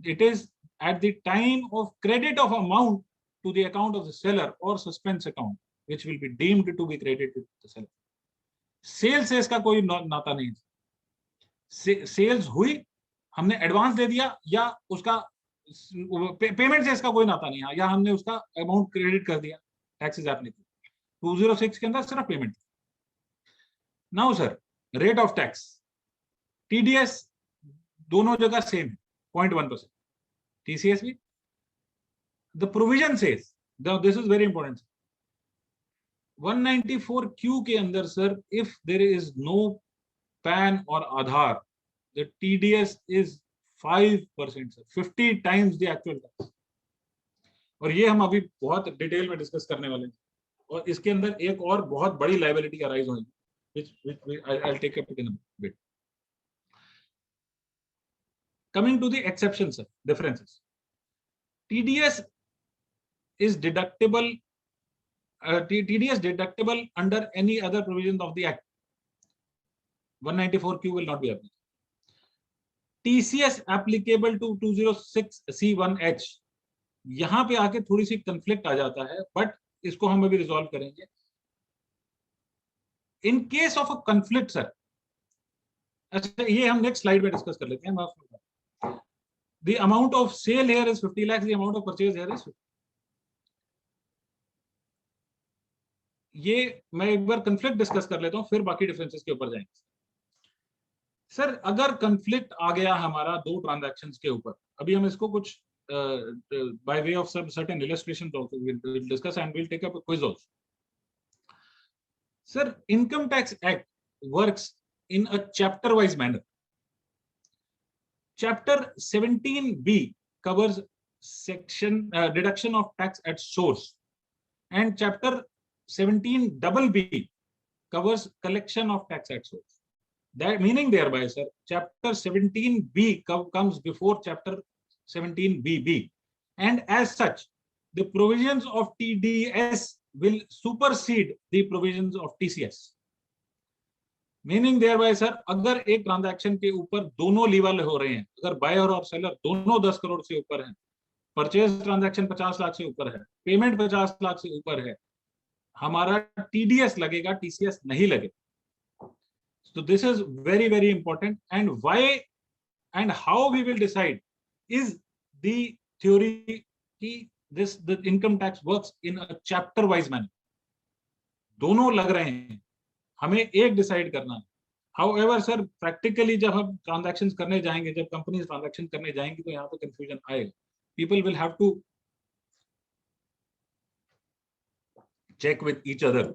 it is at the time of credit of amount to the account of the seller or suspense account, which will be deemed to be credited to the seller. Sales से इसका कोई नाता नहीं. Sales हुई, हमने advance दे दिया या उसका पेमेंट से इसका कोई नाता नहीं है, या हमने उसका अमाउंट क्रेडिट कर दिया, टैक्स इज एप्लीकेबल. 206 के अंदर सिर्फ payment. Now sir, rate of tax, TDS दोनों जगह सेम है, 0.1%. TCS भी. The provision says, this is very important, 194Q के अंदर sir, if there is no PAN or Aadhaar, the TDS is 5%, 50 times the actual tax. और ये हम अभी बहुत डिटेल में डिस्कस करने वाले हैं. और इसके अंदर एक और बहुत बड़ी लायबिलिटी अराइज होगी, which I'll take up in a bit. Coming to the exceptions, sir, differences. TDS is deductible. TDS deductible under any other provision of the Act. 194Q will not be applicable. TCS applicable to 206C1H. यहाँ पे आके थोड़ी सी conflict आ जाता है, but इसको हम अभी resolve करेंगे. In case of a conflict sir, अच्छा ये हम नेक्स्ट स्लाइड में डिस्कस कर लेते हैं. The amount of sale here is 50 lakh, the amount of purchase here is. ये मैं एक बार कंफ्लिक्ट डिस्कस कर लेता हूं, फिर बाकी डिफरेंसेस के ऊपर जाएंगे. सर अगर कंफ्लिक्ट आ गया हमारा दो ट्रांजैक्शंस के ऊपर, अभी हम इसको कुछ by way of some certain illustrations also we'll discuss, and we'll take up a quiz also. Sir, Income Tax Act works in a chapter wise manner. Chapter 17B covers section deduction of tax at source, and chapter 17BB covers collection of tax at source. That meaning thereby, sir, chapter 17B comes before chapter 17BB, and as such the provisions of TDS will supersede the provisions of TCS. Meaning thereby, sir, अगर एक transaction के ऊपर दोनों level हो रहे हैं, अगर buyer और सेलर दोनों 10 करोड़ से ऊपर हैं, परचेज ट्रांजैक्शन 50 लाख से ऊपर है, पेमेंट 50 लाख से ऊपर है, हमारा TDS लगेगा, TCS नहीं लगेगा. So this is very, very important, and why and how we will decide is the theory कि the income tax works in a chapter wise manner. दोनों लग रहे हैं, हमें एक डिसाइड करना है. However, sir, practically जब हम ट्रांजैक्शंस करने जाएंगे, जब कंपनीज ट्रांजैक्शन करने जाएंगी, तो यहाँ पे कंफ्यूजन आएगा. People will have to check with each other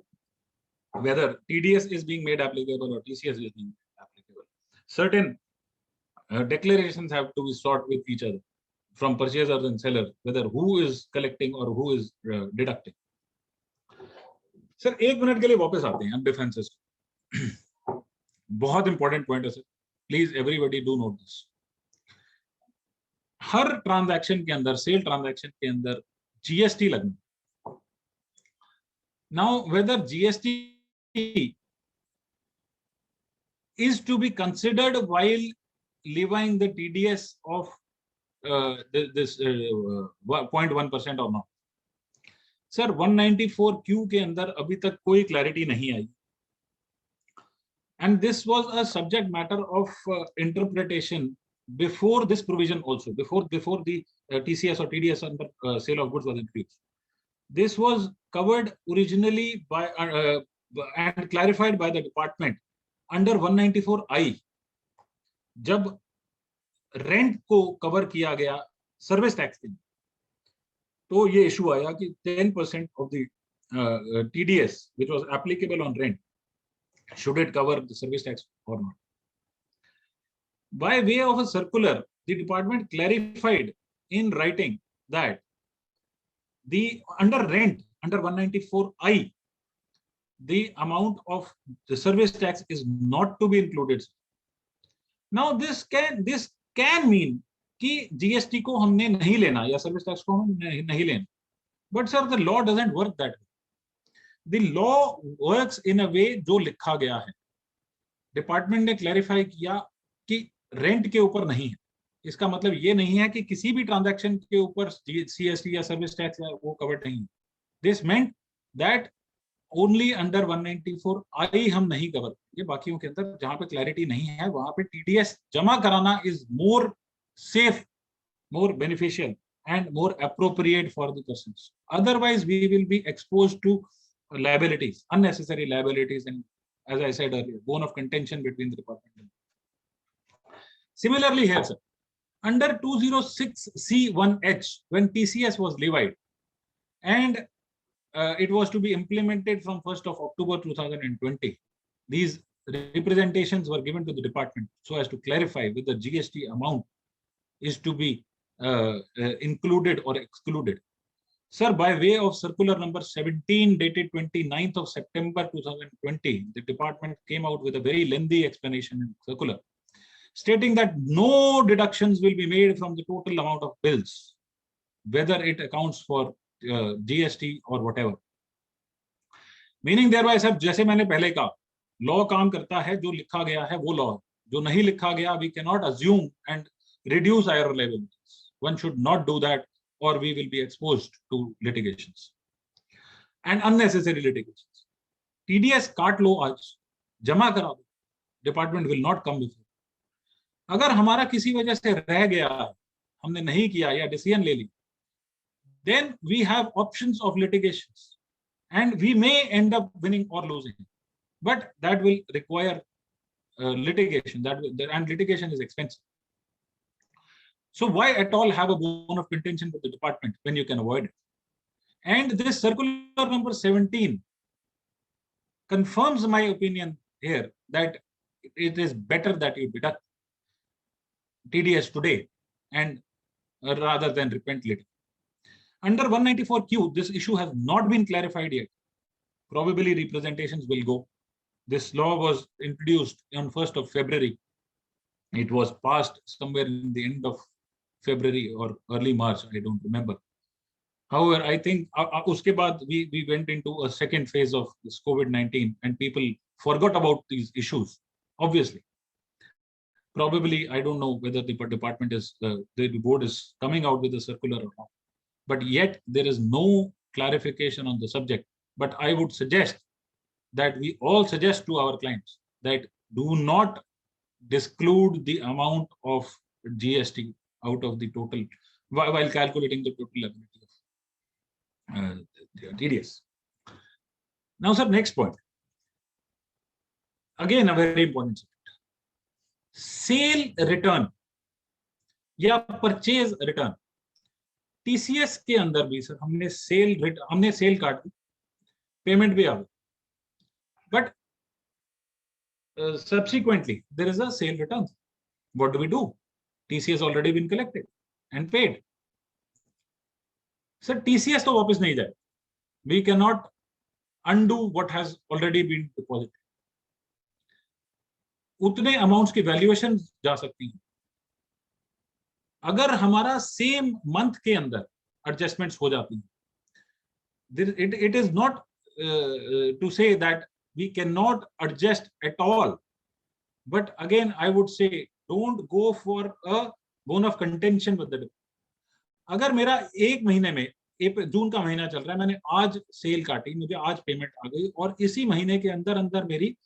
whether TDS is being made applicable or TCS is being made applicable. Certain declarations have to be sought with each other from purchasers and sellers, whether who is collecting or who is deducting. Sir एक minute के लिए वापस आते हैं हम differences. बहुत important point है sir, please everybody do note this. हर ट्रांजैक्शन के अंदर, सेल ट्रांजैक्शन के अंदर जीएसटी लगना. Now whether GST is to be considered while levying the TDS of this 0.1% or not. Sir 194Q के अंदर अभी तक कोई क्लैरिटी नहीं आई, and this was a subject matter of interpretation before this provision also, before the TCS or TDS under sale of goods was introduced. This was covered originally by and clarified by the department under 194I. जब rent को cover किया गया service tax के, तो ये issue आया कि 10% of the TDS which was applicable on rent, should it cover the service tax or not? By way of a circular, the department clarified in writing that the under rent, under 194I, the amount of the service tax is not to be included. Now this can mean कि GST को हमने नहीं लेना या service tax को हम नहीं लेना. But sir, the law doesn't work that way. The law works in a way जो लिखा गया है. डिपार्टमेंट ने क्लैरिफाई किया कि रेंट के ऊपर नहीं है. इसका मतलब ये नहीं है कि किसी भी ट्रांजैक्शन के ऊपर CST या सर्विस टैक्स वो कवर्ड नहीं है. This meant that only under 194I हम नहीं कवर. ये बाकियों के अंदर जहां पे क्लैरिटी नहीं है, वहां पे TDS जमा कराना is more safe, more beneficial, and more appropriate for the persons. Otherwise, we will be exposed to liabilities, unnecessary liabilities, and as I said earlier, bone of contention between the department. Similarly here, sir, under 206C1H, when TCS was levied, and it was to be implemented from 1st of October 2020, these representations were given to the department so as to clarify whether GST amount is to be included or excluded. Sir, by way of circular number 17 dated 29th of September 2020, the department came out with a very lengthy explanation in circular stating that no deductions will be made from the total amount of bills, whether it accounts for GST or whatever. Meaning thereby, sir, जैसे मैंने पहले कहा, law काम करता है, जो लिखा गया है वो law है, जो नहीं लिखा गया, we cannot assume and reduce our liabilities. One should not do that, or we will be exposed to litigations and unnecessary litigations. TDS काट लो आज, जमा करा दो, department will not come before. अगर हमारा किसी वजह से रह गया, हमने नहीं किया या डिसीजन ले ली, then we have options of litigations and we may end up winning or losing, but that will require litigation, and litigation is expensive. So why at all have a bone of contention with the department when you can avoid it? And this circular number 17 confirms my opinion here that it is better that you deduct TDS today and rather than repent later. Under 194Q, this issue has not been clarified yet. Probably representations will go. This law was introduced on 1st of February. It was passed somewhere in the end of February or early March, I don't remember. However, I think uske baad we went into a second phase of this COVID-19 and people forgot about these issues, obviously. Probably, I don't know whether the department is, the board is coming out with a circular or not, but yet there is no clarification on the subject. But I would suggest that we all suggest to our clients that do not disclude the amount of GST out of the total while calculating the total liability of TDS. Now, sir, next point. Again, a very important subject. Sale return या purchase return, TCS के अंदर भी sir हमने cell काट दी, payment भी आ गई, but subsequently there is a sale return. What do? TCS already been collected and paid. Sir, TCS तो वापस नहीं जाए. We cannot undo what has already been deposited. उतने अमाउंट्स की वैल्यूएशन जा सकती है. अगर हमारा सेम मंथ के अंदर एडजस्टमेंट्स हो जाती हैं, it is not to say that we cannot adjust at all, but again I would say don't go for a bone of contention with the. अगर मेरा एक महीने में, जून का महीना चल रहा है, मैंने आज सेल काटी, मुझे आज पेमेंट आ गई और इसी महीने के अंदर अंदर मेरी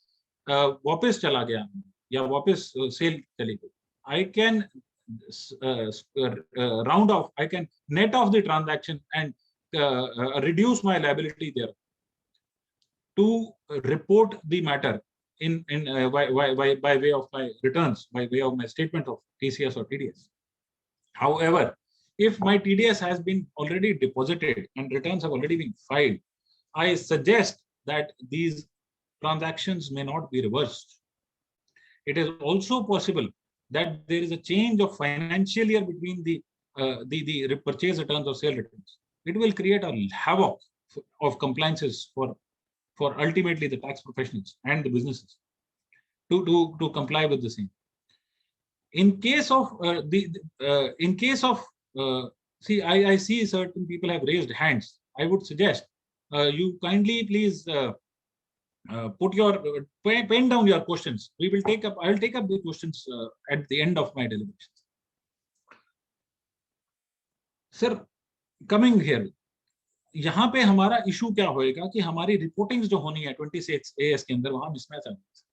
वापस चला गया या वापस सेल चली गई, I can round off, I can net off the transaction and reduce my liability there to report the matter in by way of my returns, by way of my statement of TCS or TDS. However, if my TDS has been already deposited and returns have already been filed, I suggest that these transactions may not be reversed. It is also possible that there is a change of financial year between the purchase returns or sale returns. It will create a havoc of compliances for ultimately the tax professionals and the businesses to comply with the same. In case of see, I see certain people have raised hands. I would suggest you kindly please put your pen down your questions. I will take up the questions at the end of my deliberations. Sir, coming here, यहाँ पे हमारा issue क्या होएगा कि हमारी reportings जो होनी है 26 AS के अंदर वहां मिसमैच आ जाएगा.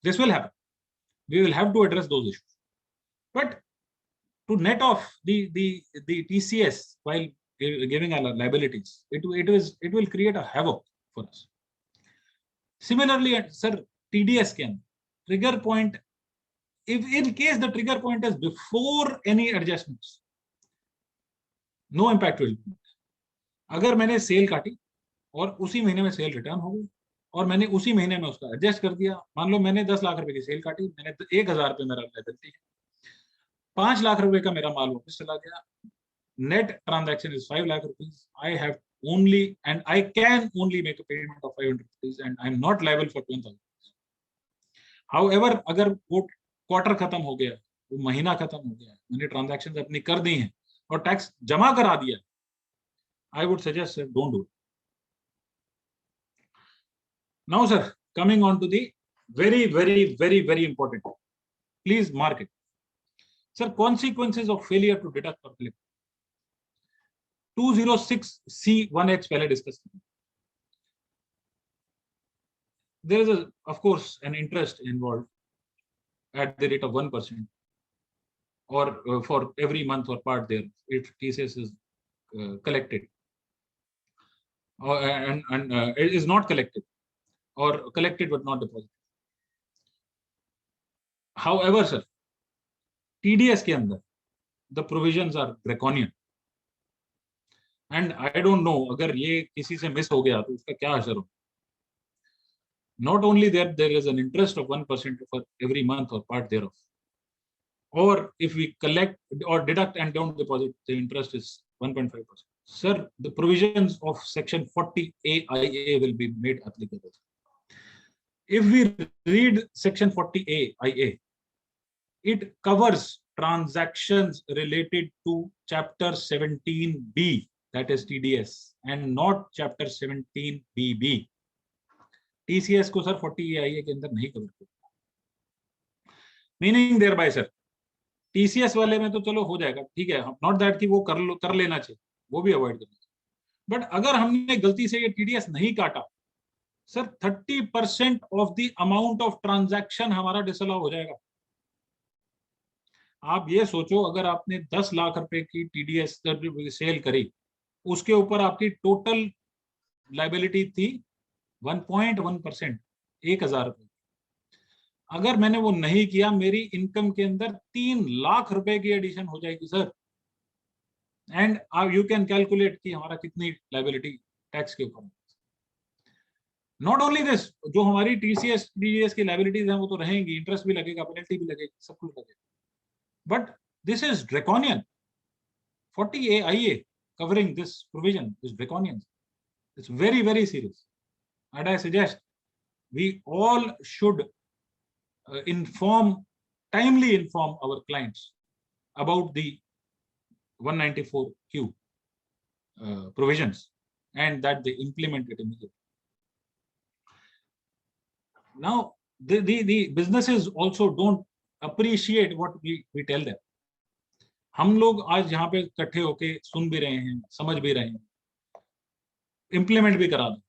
This will happen. We will have to address those issues. But to net off the TCS while giving our liabilities, it will create a havoc for us. Similarly, sir, TDS can trigger point. If in case the trigger point is before any adjustments, no impact will be. अगर मैंने cell काटी और उसी महीने में cell return हो गई और मैंने उसी महीने में उसका एडजस्ट कर दिया, मान लो मैंने 10 लाख रुपए की सेल काटी, मैंने 1000 रुपए मेरा लायबिलिटी है, 5 लाख रुपए का मेरा माल वापस चला गया, net transaction is 5 lakh rupees, I have only and I can only make a payment of 500 rupees and I'm not liable for 10,000. However, अगर वो क्वार्टर खत्म हो गया, वो महीना खत्म हो गया, मैंने ट्रांजैक्शंस अपनी कर दी हैं और टैक्स जमा करा दिया, I would suggest don't do. Now sir, coming on to the very important, please mark it, sir, consequences of failure to deduct or collect। 206C1H पहले डिस्कस करें। There is of course an interest involved at the rate of 1% or for every month or part there if TCS is collected and it is not collected or collected but not deposited। However sir, TDS के अंदर the provisions are draconian and I don't know अगर ये किसी से miss हो गया तो उसका क्या असर हो। Not only that, there is an interest of 1% for every month or part thereof, or if we collect or deduct and don't deposit, the interest is 1.5%. Sir, the provisions of section 40A(IA) will be made applicable. If we read section 40A(IA), it covers transactions related to chapter 17B, that is TDS, and not chapter 17BB। TCS को sir 40A(IA) के अंदर नहीं cover करता। Meaning thereby sir, TCS वाले में तो चलो हो जाएगा, ठीक है, नॉट दैट कि वो कर लेना चाहिए, वो भी अवॉइड करना चाहिए, बट अगर हमने गलती से ये TDS नहीं काटा sir, 30% of the amount of transaction हमारा डिसअलाउ हो जाएगा। आप ये सोचो, अगर आपने 10 लाख रुपए की TDS सेल करी, उसके ऊपर आपकी टोटल लाइबिलिटी थी 1.1%, 1000 रुपए। अगर मैंने वो नहीं किया, मेरी इनकम के अंदर 3 लाख रुपए की एडिशन हो जाएगी sir, and you can calculate कि हमारा कितनी लाइबिलिटी टैक्स के ऊपर। नॉट ओनली दिस, जो हमारी TDS की लाइबिलिटीज हैं वो तो रहेंगी, इंटरेस्ट भी लगेगा, पेनल्टी भी लगेगी, सब कुछ लगेगा, but this is draconian. 40A(IA) covering this provision is draconian. It's very serious, and I suggest we all should timely inform our clients about the 194Q provisions and that they implement it immediately. Now, the businesses also don't appreciate what we tell them. हम लोग आज यहाँ पे इकट्ठे होके सुन भी रहे हैं, समझ भी रहे हैं, implement भी करा दें।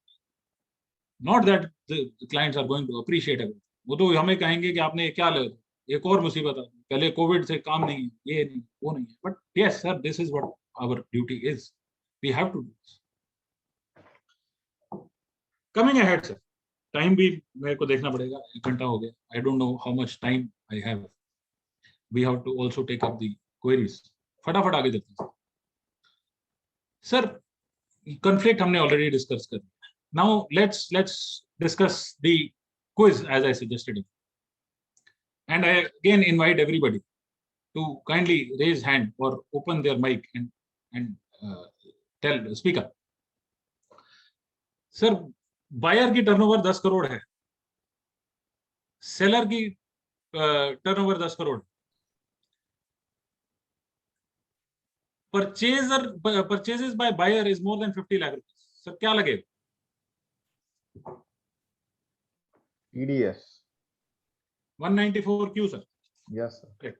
Not that the clients are going to appreciate it. वो तो हमें कहेंगे कि आपने क्या ले, एक और मुसीबत आ गई, पहले कोविड से काम नहीं है, ये नहीं, वो नहीं है, but yes sir, this is what our duty is. We have to do this. Coming ahead sir, time भी मेरे को देखना पड़ेगा, 1 घंटा हो गया। I don't know how much time I have. We have to also take up the queries. फटाफट आगे देखते हैं सर। कॉन्फ्लिक्ट हमने ऑलरेडी डिस्कस कर लिया। Now let's discuss the quiz as I suggested, and I again invite everybody to kindly raise hand or open their mic and tell speaker. Sir, buyer की turnover 10 crore है, seller की turnover 10 crore, purchases by buyer is more than 50 lakh rupees. Sir क्या लगेगा? TDS 194Q sir. yes sir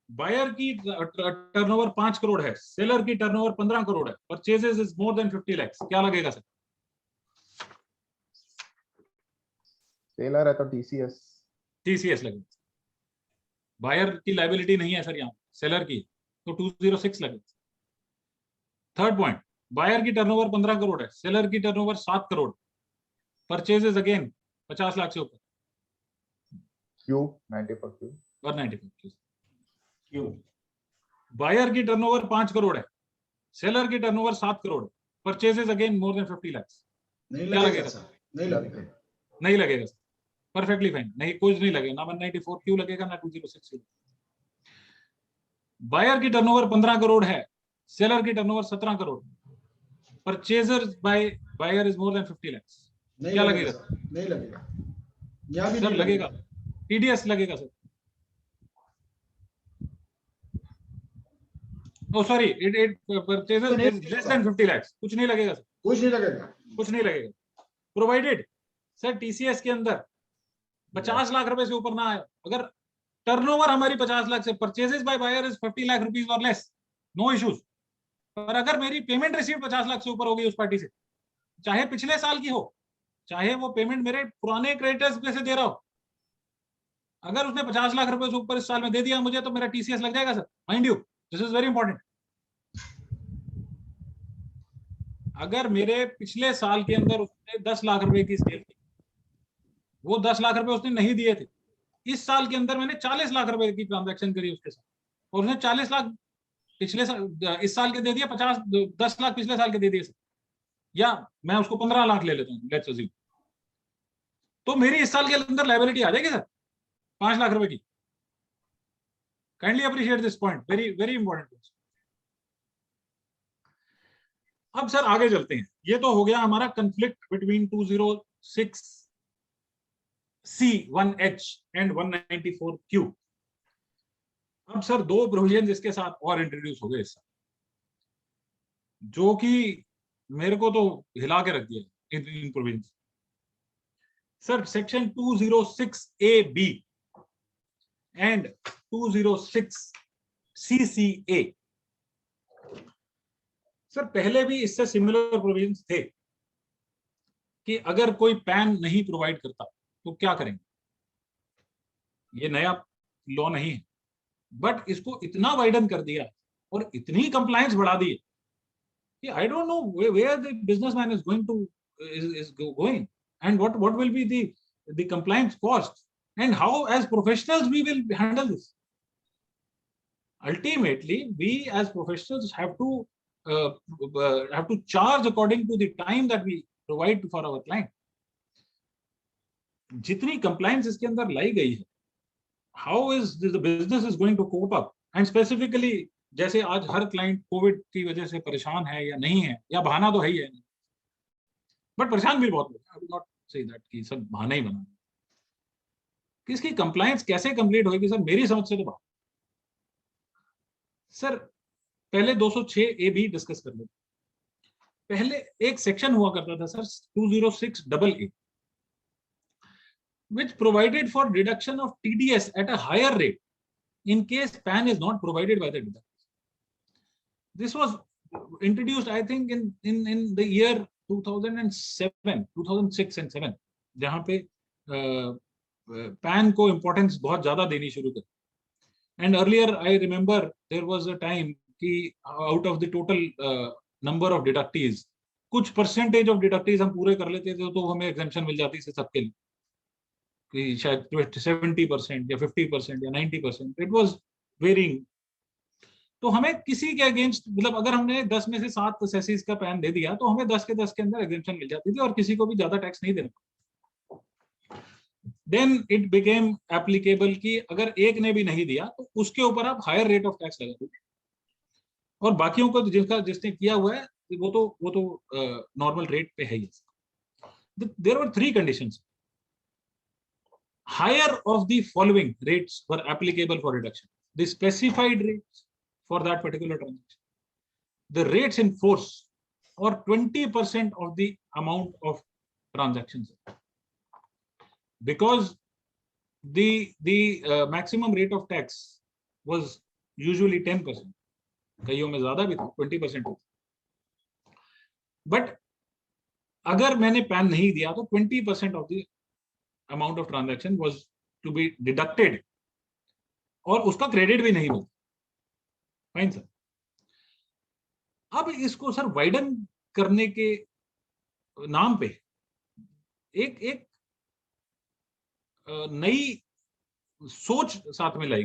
buyer की turnover 5 crore है, seller की turnover 15 crore है, purchases is more than 50 lakh, क्या लगेगा सर? सेलर है तो TCS लगेगा। बायर की लायबिलिटी नहीं है सर यहाँ, सेलर की, तो 206 लगेगा। थर्ड पॉइंट, बायर की टर्नओवर 15 करोड़ है, सेलर की turnover 7 crore, purchases again 50 lakh से ऊपर, Q 94Q 194Q। क्यों? बायर की टर्नओवर 5 करोड़ है, सेलर की turnover 7 crore, purchases again more than 50 lakh, नहीं क्या लगेगा लगेगा? सर, नहीं लगेगा। नहीं लगेगा सर, परफेक्टली फाइन, नहीं कुछ नहीं लगेगा, ना 194Q लगेगा ना 206। बायर की टर्नओवर 15 करोड़ है, सेलर की turnover 17 crore, purchasers by buyer is more than 50 lakh, क्या लगेगा? नहीं लगेगा, यहाँ भी सर नहीं लगेगा, TDS लगेगा sir? Oh sorry, it purchases less than 50 lakhs. कुछ नहीं लगेगा सर? कुछ नहीं लगेगा। कुछ नहीं लगेगा, प्रोवाइडेड सर TCS के अंदर 50 लाख रुपए से ऊपर ना आए। अगर टर्नओवर हमारी 50 लाख से, purchases by buyer is 50 lakh rupees और लेस, नो इश्यूज। पर अगर मेरी पेमेंट रिसीव 50 लाख से ऊपर होगी उस पार्टी से, चाहे पिछले साल की हो, चाहे वो पेमेंट मेरे पुराने क्रेडिटर्स में से दे रहा हो, अगर उसने 50 लाख रुपए से ऊपर इस साल में दे दिया मुझे, तो मेरा TCS लग जाएगा sir. Mind you, this is very important. अगर मेरे पिछले साल के अंदर उसने 10 लाख रुपए की सेल की, वो 10 लाख रुपए उसने नहीं दिए थे, इस साल के अंदर मैंने 40 लाख रुपए की ट्रांजैक्शन करी उसके साथ, और उसने 40 लाख पिछले साल, इस साल के दे दिया, 10 लाख पिछले साल के दे दिए सर, या मैं उसको 15 लाख ले लेता हूँ, लेट्स अज्यूम, तो मेरी इस साल के अंदर लायबिलिटी आ जाएगी सर 5 लाख रुपए की। Kindly appreciate this point, very very important. अब सर आगे चलते हैं। ये तो हो गया हमारा conflict between 206C1H and 194Q। अब सर दो प्रोविजन इसके साथ और इंट्रोड्यूस हो गए इस साल, जो कि मेरे को तो हिला के रख दिया इन provision. Sir section 206AB and 206CCA। Sir पहले भी इससे सिमिलर प्रोविजंस थे कि अगर कोई पैन नहीं प्रोवाइड करता तो क्या करेंगे। ये नया लॉ नहीं है, बट इसको इतना वाइडन कर दिया और इतनी कंप्लायंस बढ़ा दी कि I don't know where the businessman is going to is going, and what will be the compliance cost, and how as professionals we will handle this. Ultimately we as professionals have to charge according to the time that we provide for our client. जितनी compliance इसके अंदर लाई गई है, how is the business is going to cope up, and specifically जैसे आज हर client Covid की वजह से परेशान है या नहीं है, या बहाना तो है ही है, बट परेशान भी बहुत लोग, आई विल नॉट से दैट कि सब बहाना ही बना, कि इसकी कंप्लायंस कैसे कंप्लीट होगी सर, मेरी समझ से तो बात। सर पहले 206A भी डिस्कस कर लेते। पहले एक सेक्शन हुआ करता था sir 206AA, which provided for deduction of TDS at a higher rate in case PAN is not provided by the deductor. This was introduced, I think, in the year 2006 and 7, जहां पे PAN को importance बहुत ज्यादा देनी शुरू कर। And earlier I remember there was a time कि out of the total number of deductees, कुछ percentage of deductees हम पूरे कर लेते थे तो हमें exemption मिल जाती थी सबके लिए, कि शायद 70% या 50% या 90%, it was varying। तो हमें किसी के अगेंस्ट, मतलब अगर हमने 10 में से 7 सेसिस का पैन दे दिया तो हमें 10 के 10 के अंदर एग्जेम्पशन मिल जाती थी और किसी को भी ज्यादा टैक्स नहीं देना। देन इट बिकेम एप्लीकेबल कि अगर एक ने भी नहीं दिया तो उसके ऊपर आप हायर रेट ऑफ टैक्स लगा दो, और बाकियों को जिसने किया हुआ है वो तो नॉर्मल रेट पे है ही। There were 3 conditions. Higher of the following rates were applicable for reduction: the specified rates for that particular transaction, the rates in force, or 20% of the amount of transactions. Because the maximum rate of tax was usually 10%, कईयों में ज्यादा भी था, 20% होता। But अगर मैंने pan नहीं दिया तो 20% of the amount of transaction was to be deducted, और उसका क्रेडिट भी नहीं मिलता। Fine sir. अब इसको सर वाइडन करने के नाम पे एक नई सोच साथ में लाई,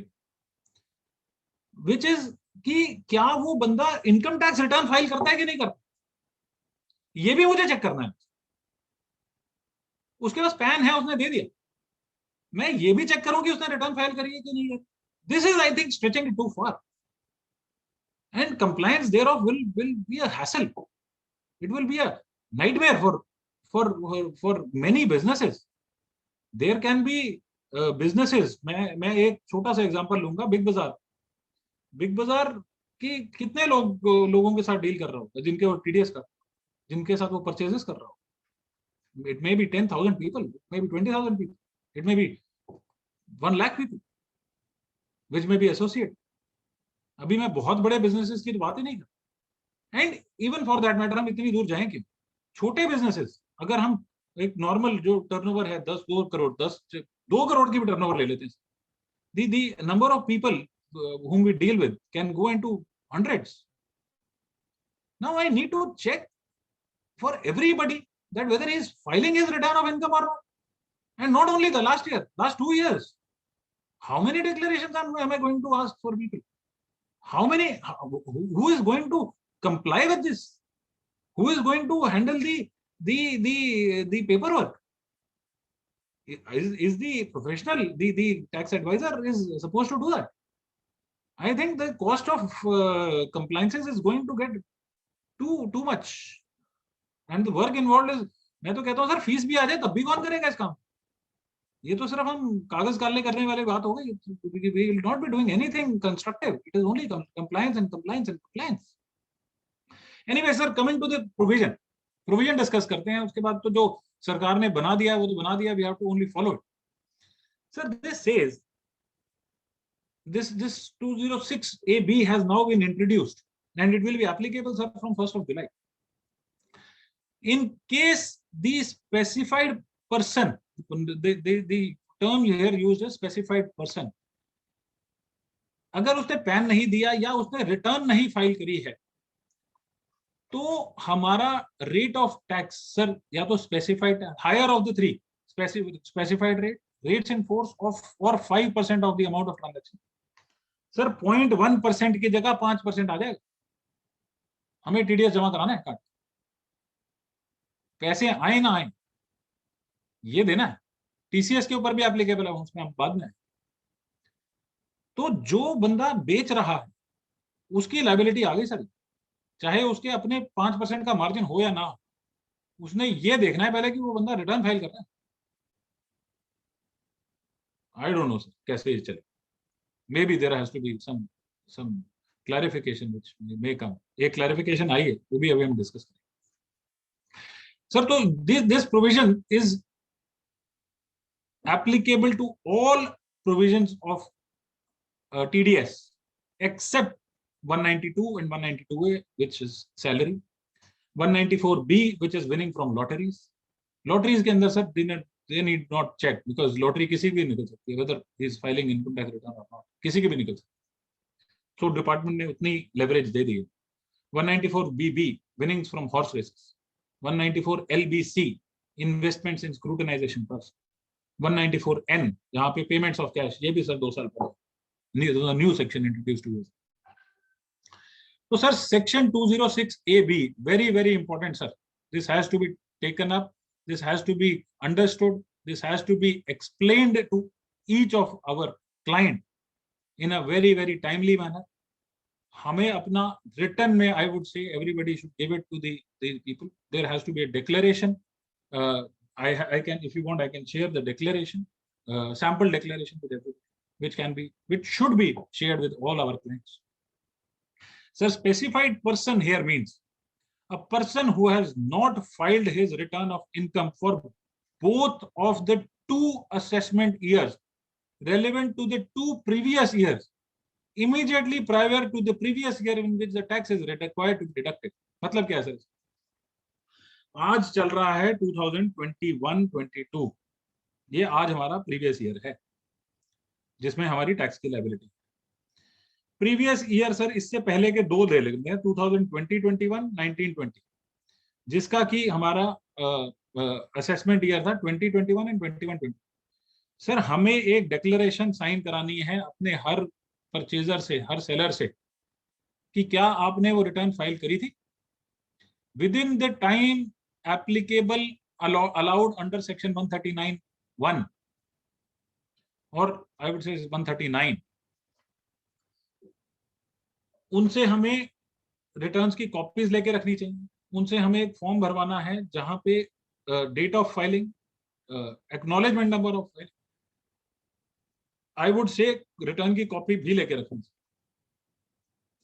विच इज कि क्या वो बंदा इनकम टैक्स रिटर्न फाइल करता है कि नहीं करता, ये भी मुझे चेक करना है। उसके पास पैन है, उसने दे दिया, मैं ये भी चेक करूं कि उसने रिटर्न फाइल करी है कि नहीं है। This is I think stretching it too far, and compliance thereof will be a hassle. It will be a nightmare for many businesses. There can be businesses, मैं एक छोटा सा एग्जांपल लूंगा, बिग बाजार की कितने लोगों के साथ डील कर रहा होगा, जिनके वो टीडीएस का, जिनके साथ वो परचेजेस कर रहा हो. It may be 10,000 people, it may be 20,000 people, it may be 1 lakh people, which may be associate. अभी मैं बहुत बड़े बिजनेसेस की तो बात ही नहीं कर. And even for that matter हम इतनी दूर जाएं क्यों? छोटे बिजनेसेस, अगर हम एक नॉर्मल जो टर्नओवर है 2 करोड़ 2 करोड़ की भी टर्नओवर ले लेते हैं, the number of people whom we deal with can go into hundreds. Now I need to check for everybody that whether he is filing his return of income or not. And not only the last year, last 2 years. How many declarations am I going to ask for people? How many, who is going to comply with this? Who is going to handle the paperwork? Is the professional, the tax advisor is supposed to do that? I think the cost of compliances is going to get too much. And the work involved is, मैं तो कहता हूँ sir fees भी आ जाए तब भी कौन करेगा इस काम? ये तो सिर्फ हम कागज काले करने वाली बात हो गई. We will not be doing anything constructive. It is only compliance and compliance and compliance. Anyway, sir, coming to the provision discuss करते हैं. उसके बाद तो जो सरकार ने बना दिया वो तो बना दिया. We have to only follow it. Sir, this says this 206 AB has now been introduced and it will be applicable, sir, from 1st of July. In case the specified person, the term here used is specified person, अगर उसने pan नहीं दिया या उसने return नहीं file करी है तो हमारा रेट ऑफ टैक्स सर या तो specified, higher of the 3 specified rates in force of और 5% of the amount of transaction. Sir 0.1% की जगह 5% आ जाएगा. हमें टीडीएस जमा कराना है, पैसे आए ना आए ये देना है. टीसीएस के ऊपर भी एप्लीकेबल है, उसमें हम बाद में. तो जो बंदा बेच रहा है उसकी लायबिलिटी आ गई सर, चाहे उसके अपने 5% का मार्जिन हो या ना हो. उसने ये देखना है पहले कि वो बंदा रिटर्न फाइल कर रहा है. आई डोंट नो सर कैसे ये चले. Maybe there has to be some clarification which may come. एक क्लैरिफिकेशन आई है, वो भी अभी हम डिस्कस करेंगे. Sir, so this provision is applicable to all provisions of TDS except 192 and 192A, which is salary, 194B, which is winning from lotteries. Lotteries के अंदर sir they need not check because lottery किसी भी निकल सकती है, whether he is filing income tax return or not, किसी की भी निकल सकती है. So department ने उतनी leverage दे दी है. 194BB, winnings from horse races. 194 LBC, investments in scrutinization first. 194N, जहाँ पे payments of cash, ये भी सर 2 साल पहले new section introduced to us. तो sir section 206AB, very important sir. This has to be taken up, this has to be understood, this has to be explained to each of our client in a very timely manner. हमें अपना return में, I would say everybody should give it to the people. There has to be a declaration. I can, if you want, I can share the declaration, sample declaration with everybody, which should be shared with all our clients. So specified person here means a person who has not filed his return of income for both of the 2 assessment years relevant to the 2 previous years immediately prior to the previous year in which the tax is required to be deducted. मतलब क्या है sir? आज चल रहा है 2021-22, ये आज हमारा प्रीवियस ईयर है जिसमें हमारी टैक्स की लायबिलिटी. प्रीवियस ईयर सर इससे पहले के 2 ले लेते हैं, 2020-21, 19-20, जिसका कि हमारा असेसमेंट ईयर था 2021 एंड 21-20. सर हमें एक डिक्लेरेशन साइन करानी है अपने हर परचेजर से, हर सेलर से, कि क्या आपने वो रिटर्न फाइल करी थी with in the time applicable allowed under section 139(1) और आई वुड से 139. उनसे हमें रिटर्न्स की कॉपीज लेके रखनी चाहिए. उनसे हमें एक फॉर्म भरवाना है जहां पे date of filing, acknowledgement number of filing, I would say return की कॉपी भी लेके रखें।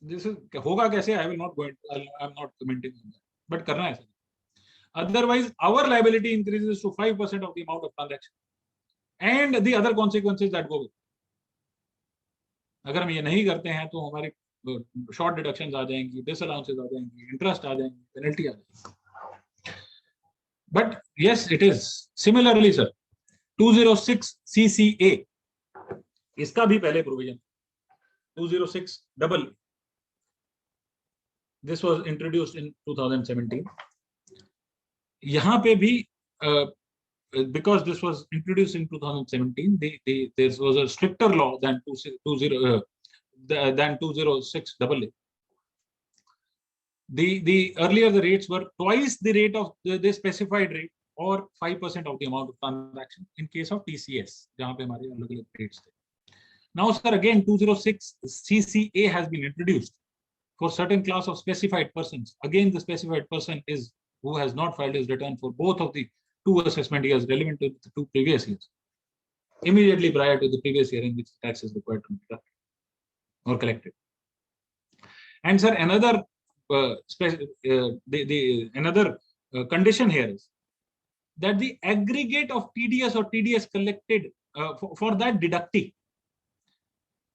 जैसे होगा कैसे, I will not go, I am not commenting on that, but करना है ऐसा। Otherwise, our liability increases to 5% of the amount of transaction and the other consequences that go with. अगर हम ये नहीं करते हैं तो हमारे शॉर्ट डिडक्शंस आ जाएंगी, डिसअलाउंसेस आ जाएंगी, इंटरेस्ट आ जाएंगी, पेनल्टी आ जाएगी। But yes, it is similarly sir 206 CCA, इसका भी पहले provision 206 double, this was introduced in 2017। यहाँ पे भी because this was introduced in 2017, there was a stricter law than 206 AA. The earlier the rates were twice the rate of the specified rate or 5% of the amount of transaction in case of TCS, जहाँ पे हमारे अलग-अलग rates थे. Now, sir, again 206 CCA has been introduced for certain class of specified persons. Again, the specified person is who has not filed his return for both of the 2 assessment years relevant to the 2 previous years, immediately prior to the previous year in which the tax is required to be deducted or collected. And sir, another condition here is that the aggregate of TDS or TDS collected for that deductee,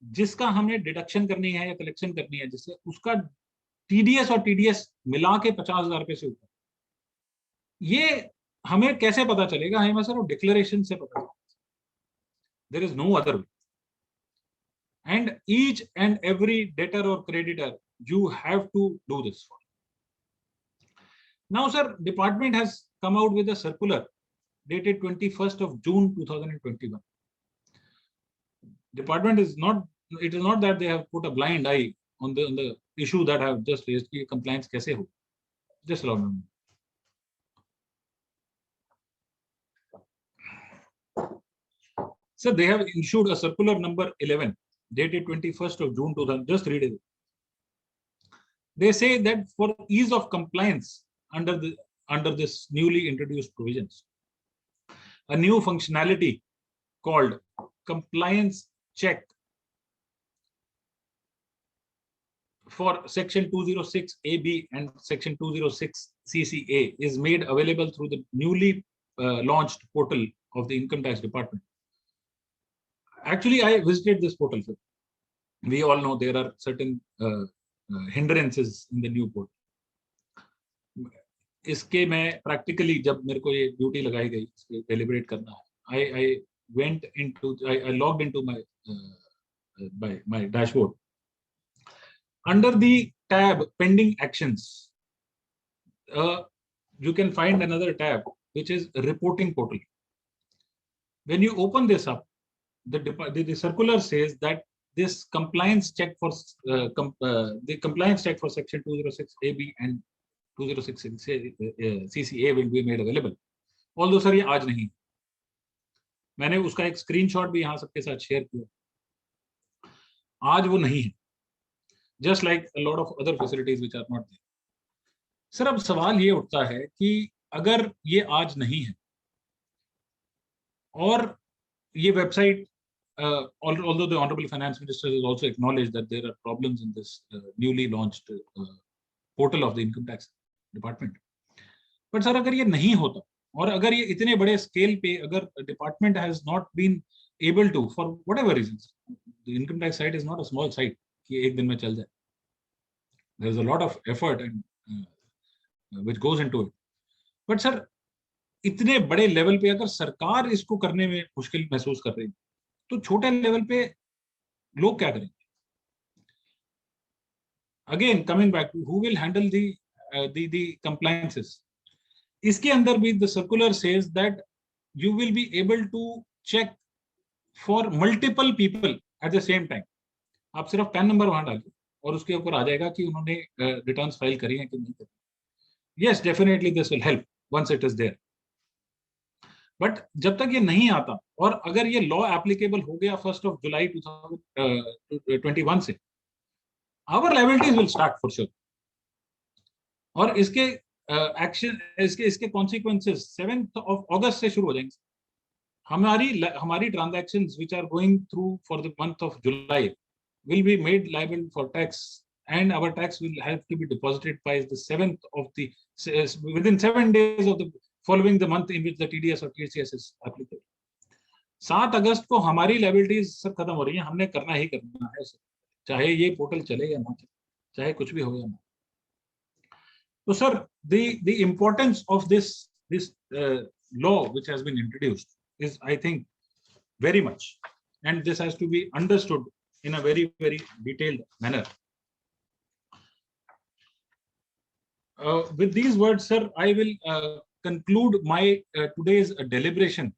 जिसका हमने deduction करनी है या collection करनी है, जिससे उसका TDS और TDS मिला के 50,000 रुपए से ऊपर, ये हमें कैसे पता चलेगा? हमें सर डिक्लेरेशन से पता चलेगा। There is no other way. And each and every debtor or creditor, you have to do this for. Now, sir, department has come out with a circular dated 21st of June 2021. Department is not, it is not that they have put a blind eye on the issue that I have just raised, कि compliance कैसे हो. Just allow me. So they have issued a circular number 11 dated 21st of June 2000. Just read it. They say that for ease of compliance under this newly introduced provisions, a new functionality called compliance check for section 206 AB and section 206 CCA is made available through the newly launched portal of the Income Tax Department. Actually, I visited this portal. Sir. We all know there are certain hindrances in the new portal. इसके मैं practically जब मेरे को ये duty लगाई गई, इसके deliberate करना है, I logged into my dashboard. Under the tab pending actions, you can find another tab which is reporting portal. When you open this up, the circular says that this compliance check for the compliance check for section 206 AB and 206 CCA will be made available. Although sir, ये आज नहीं, मैंने उसका एक screenshot भी यहाँ सबके साथ शेयर किया, आज वो नहीं है, just like a lot of other facilities which are not there. Sir, अब सवाल ये उठता है कि अगर ये आज नहीं है और ये website, although the Honorable Finance Minister has also acknowledged that there are problems in this newly launched portal of the Income Tax Department, but sir, अगर ये नहीं होता और अगर ये इतने बड़े स्केल पे अगर department has not been able to, for whatever reasons, the income tax site is not a small site कि एक दिन में चल जाए. There is a lot of effort and which goes into it. But sir, इतने बड़े level पे अगर सरकार इसको करने में मुश्किल महसूस कर रही है, तो छोटे लेवल पे लोग क्या करेंगे? Again, coming back to who will handle the compliances. इसके अंदर भी the circular says that you will be able to check for multiple people at the same time. आप सिर्फ पैन नंबर वहां डालिए और उसके ऊपर आ जाएगा कि उन्होंने रिटर्न्स फाइल करी हैं कि नहीं करी. Yes, definitely this will help once it is there. But जब तक ये नहीं आता और अगर ये लॉ एप्लीकेबल हो गया 1 जुलाई 2021 से, our liabilities will start for sure. और इसके एक्शन, इसके कॉन्सिक्वेंसेस 7 अगस्त से शुरू हो जाएंगे. हमारी transactions which are going through for the month of July will be made liable for tax, and our tax will have to be deposited by the 7th of the within 7 days of the following the month in which the TDS or TCS is applicable. 7 अगस्त को हमारी liabilities सब खत्म हो रही हैं, हमने करना ही करना है सर, चाहे ये पोर्टल चले या ना चले, चाहे कुछ भी हो या ना. So sir, the importance of this law which has been introduced is, I think, very much, and this has to be understood in a very, very detailed manner. With these words, sir, I will conclude my today's deliberation,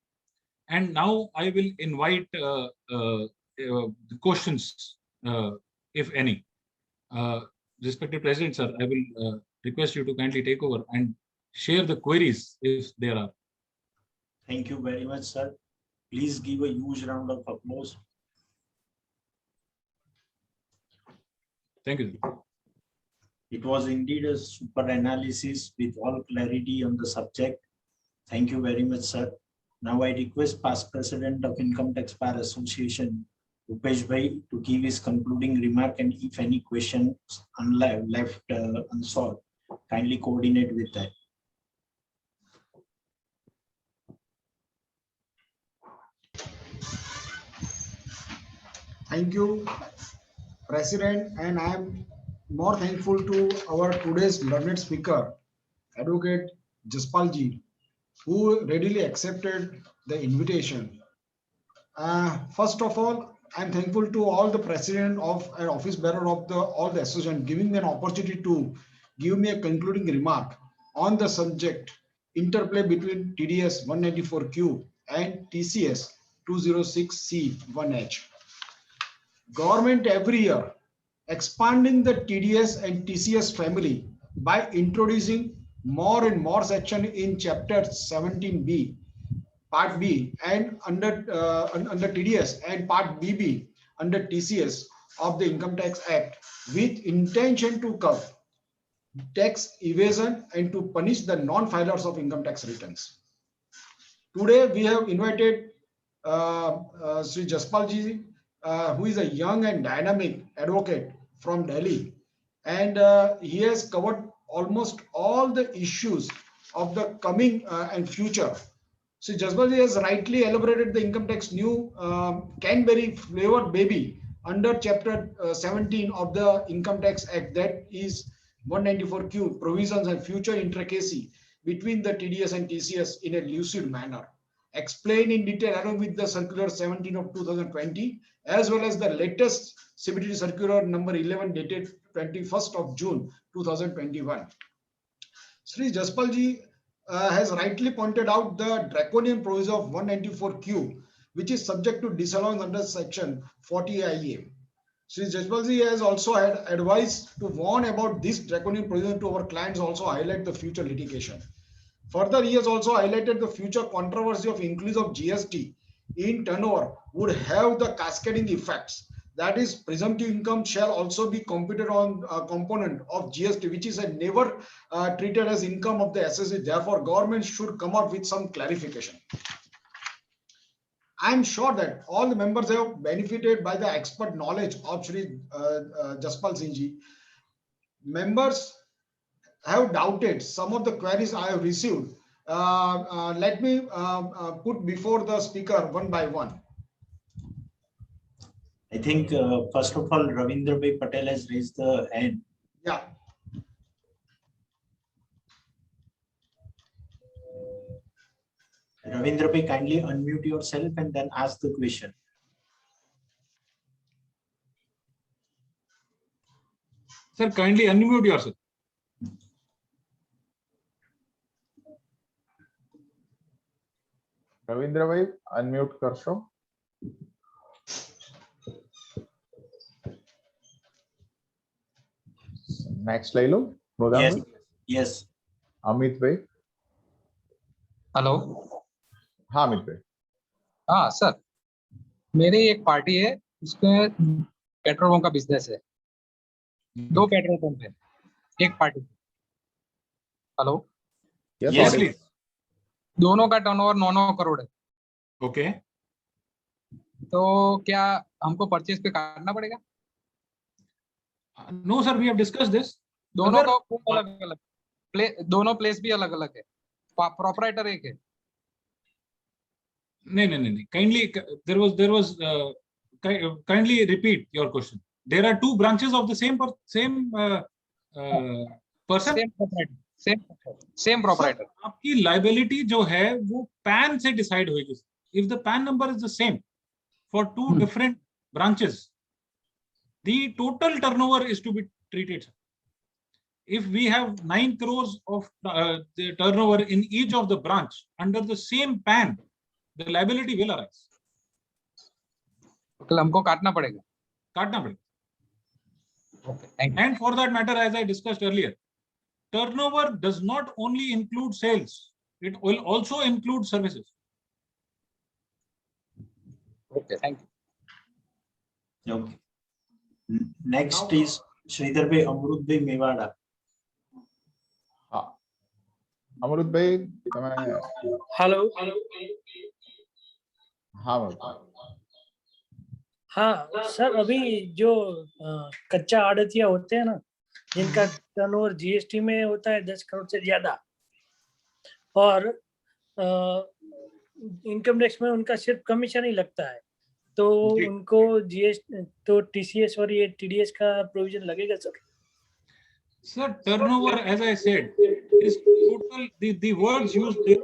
and now I will invite the questions, if any. Respected President, sir, I will request you to kindly take over and share the queries if there are. Thank you very much, sir. Please give a huge round of applause. Thank you. It was indeed a super analysis with all clarity on the subject. Thank you very much, sir. Now I request past President of Income Tax Bar Association, Rupesh Bhai, to give his concluding remark, and if any questions left unsolved, kindly coordinate with that. Thank you, President, and I am more thankful to our today's learned speaker, Advocate Jaspal Ji, who readily accepted the invitation. First of all, I am thankful to all the president of and office bearer of all the association, giving me an opportunity to give me a concluding remark on the subject interplay between TDS 194Q and TCS 206C1H. Government every year expanding the TDS and TCS family by introducing more and more section in chapter 17B, part B, and under TDS, and part BB under TCS of the Income Tax Act, with intention to curb tax evasion and to punish the non-filers of income tax returns. Today we have invited Sri Jaspal Ji, who is a young and dynamic advocate from Delhi, and he has covered almost all the issues of the coming and future. Sri Jaspal Ji has rightly elaborated the income tax new Canberry flavored baby under chapter 17 of the Income Tax Act, that is 194Q, provisions and future intricacy between the TDS and TCS in a lucid manner, explained in detail along with the circular 17 of 2020, as well as the latest CBDT circular number 11 dated 21st of June 2021. Sri Jaspal Ji has rightly pointed out the draconian provision of 194Q, which is subject to disallowance under section 40 IEM. Sri Jaspal Ji has also had advised to warn about this draconian provision to our clients, also highlight the future litigation. Further, he has also highlighted the future controversy of increase of GST in turnover would have the cascading effects. That is, presumptive income shall also be computed on a component of GST, which is never treated as income of the SSC. Therefore, government should come out with some clarification. I am sure that all the members have benefited by the expert knowledge of Sri Jaspal Singh Ji. Members have doubted some of the queries I have received. Let me put before the speaker one by one. I think first of all, Ravindra Bhai Patel has raised the hand. Yeah. Ravindra Bhai, kindly unmute yourself and then ask the question. Sir, kindly unmute yourself. Ravindra भाई unmute करशो. Next ले लो. Yes, yes. Amit भाई. Hello. हाँ अमित भाई. हाँ sir, मेरी एक party है, उसके पेट्रोल पंप का बिजनेस है. 2 पेट्रोल पंप है एक पार्टी. हेलो. Yes, please. दोनों का टर्नओवर 9 करोड़ है. Okay. तो क्या हमको परचेज पे काटना पड़ेगा? No, sir, we have discussed this. दोनों अगर- का अलग अलग दोनों प्लेस भी अलग अलग है, प्रोपराइटर एक है। नहीं. Kindly, kindly repeat your question. There are two branches of the same person. Same proprietor. Sir, आपकी liability जो है वो PAN से decide होगी. If the PAN number is the same for two different branches, the total turnover is to be treated, sir. If we have 9 crores of the turnover in each of the branch under the same PAN, the liability will arise. कल हमको काटना पड़ेगा। काटना पड़ेगा. Okay, thank you. And for that matter, as I discussed earlier, turnover does not only include sales, it will also include services. Okay, thank you. Okay. Next is Sridhar bhai, Amrut bhai, Mewada. હા અમૃતભાઈ તમે hello. હા અમૃત. हाँ sir, अभी जो कच्चा आड़तिया होते हैं ना, जिनका टर्नओवर जीएसटी में होता है 10 करोड़ से ज्यादा, और इनकम टैक्स में उनका सिर्फ कमीशन ही लगता है, तो जी। उनको जीएसटी तो टीसीएस और ये टीडीएस का प्रोविजन लगेगा sir? Sir, turnover, as I said, is total, the words used there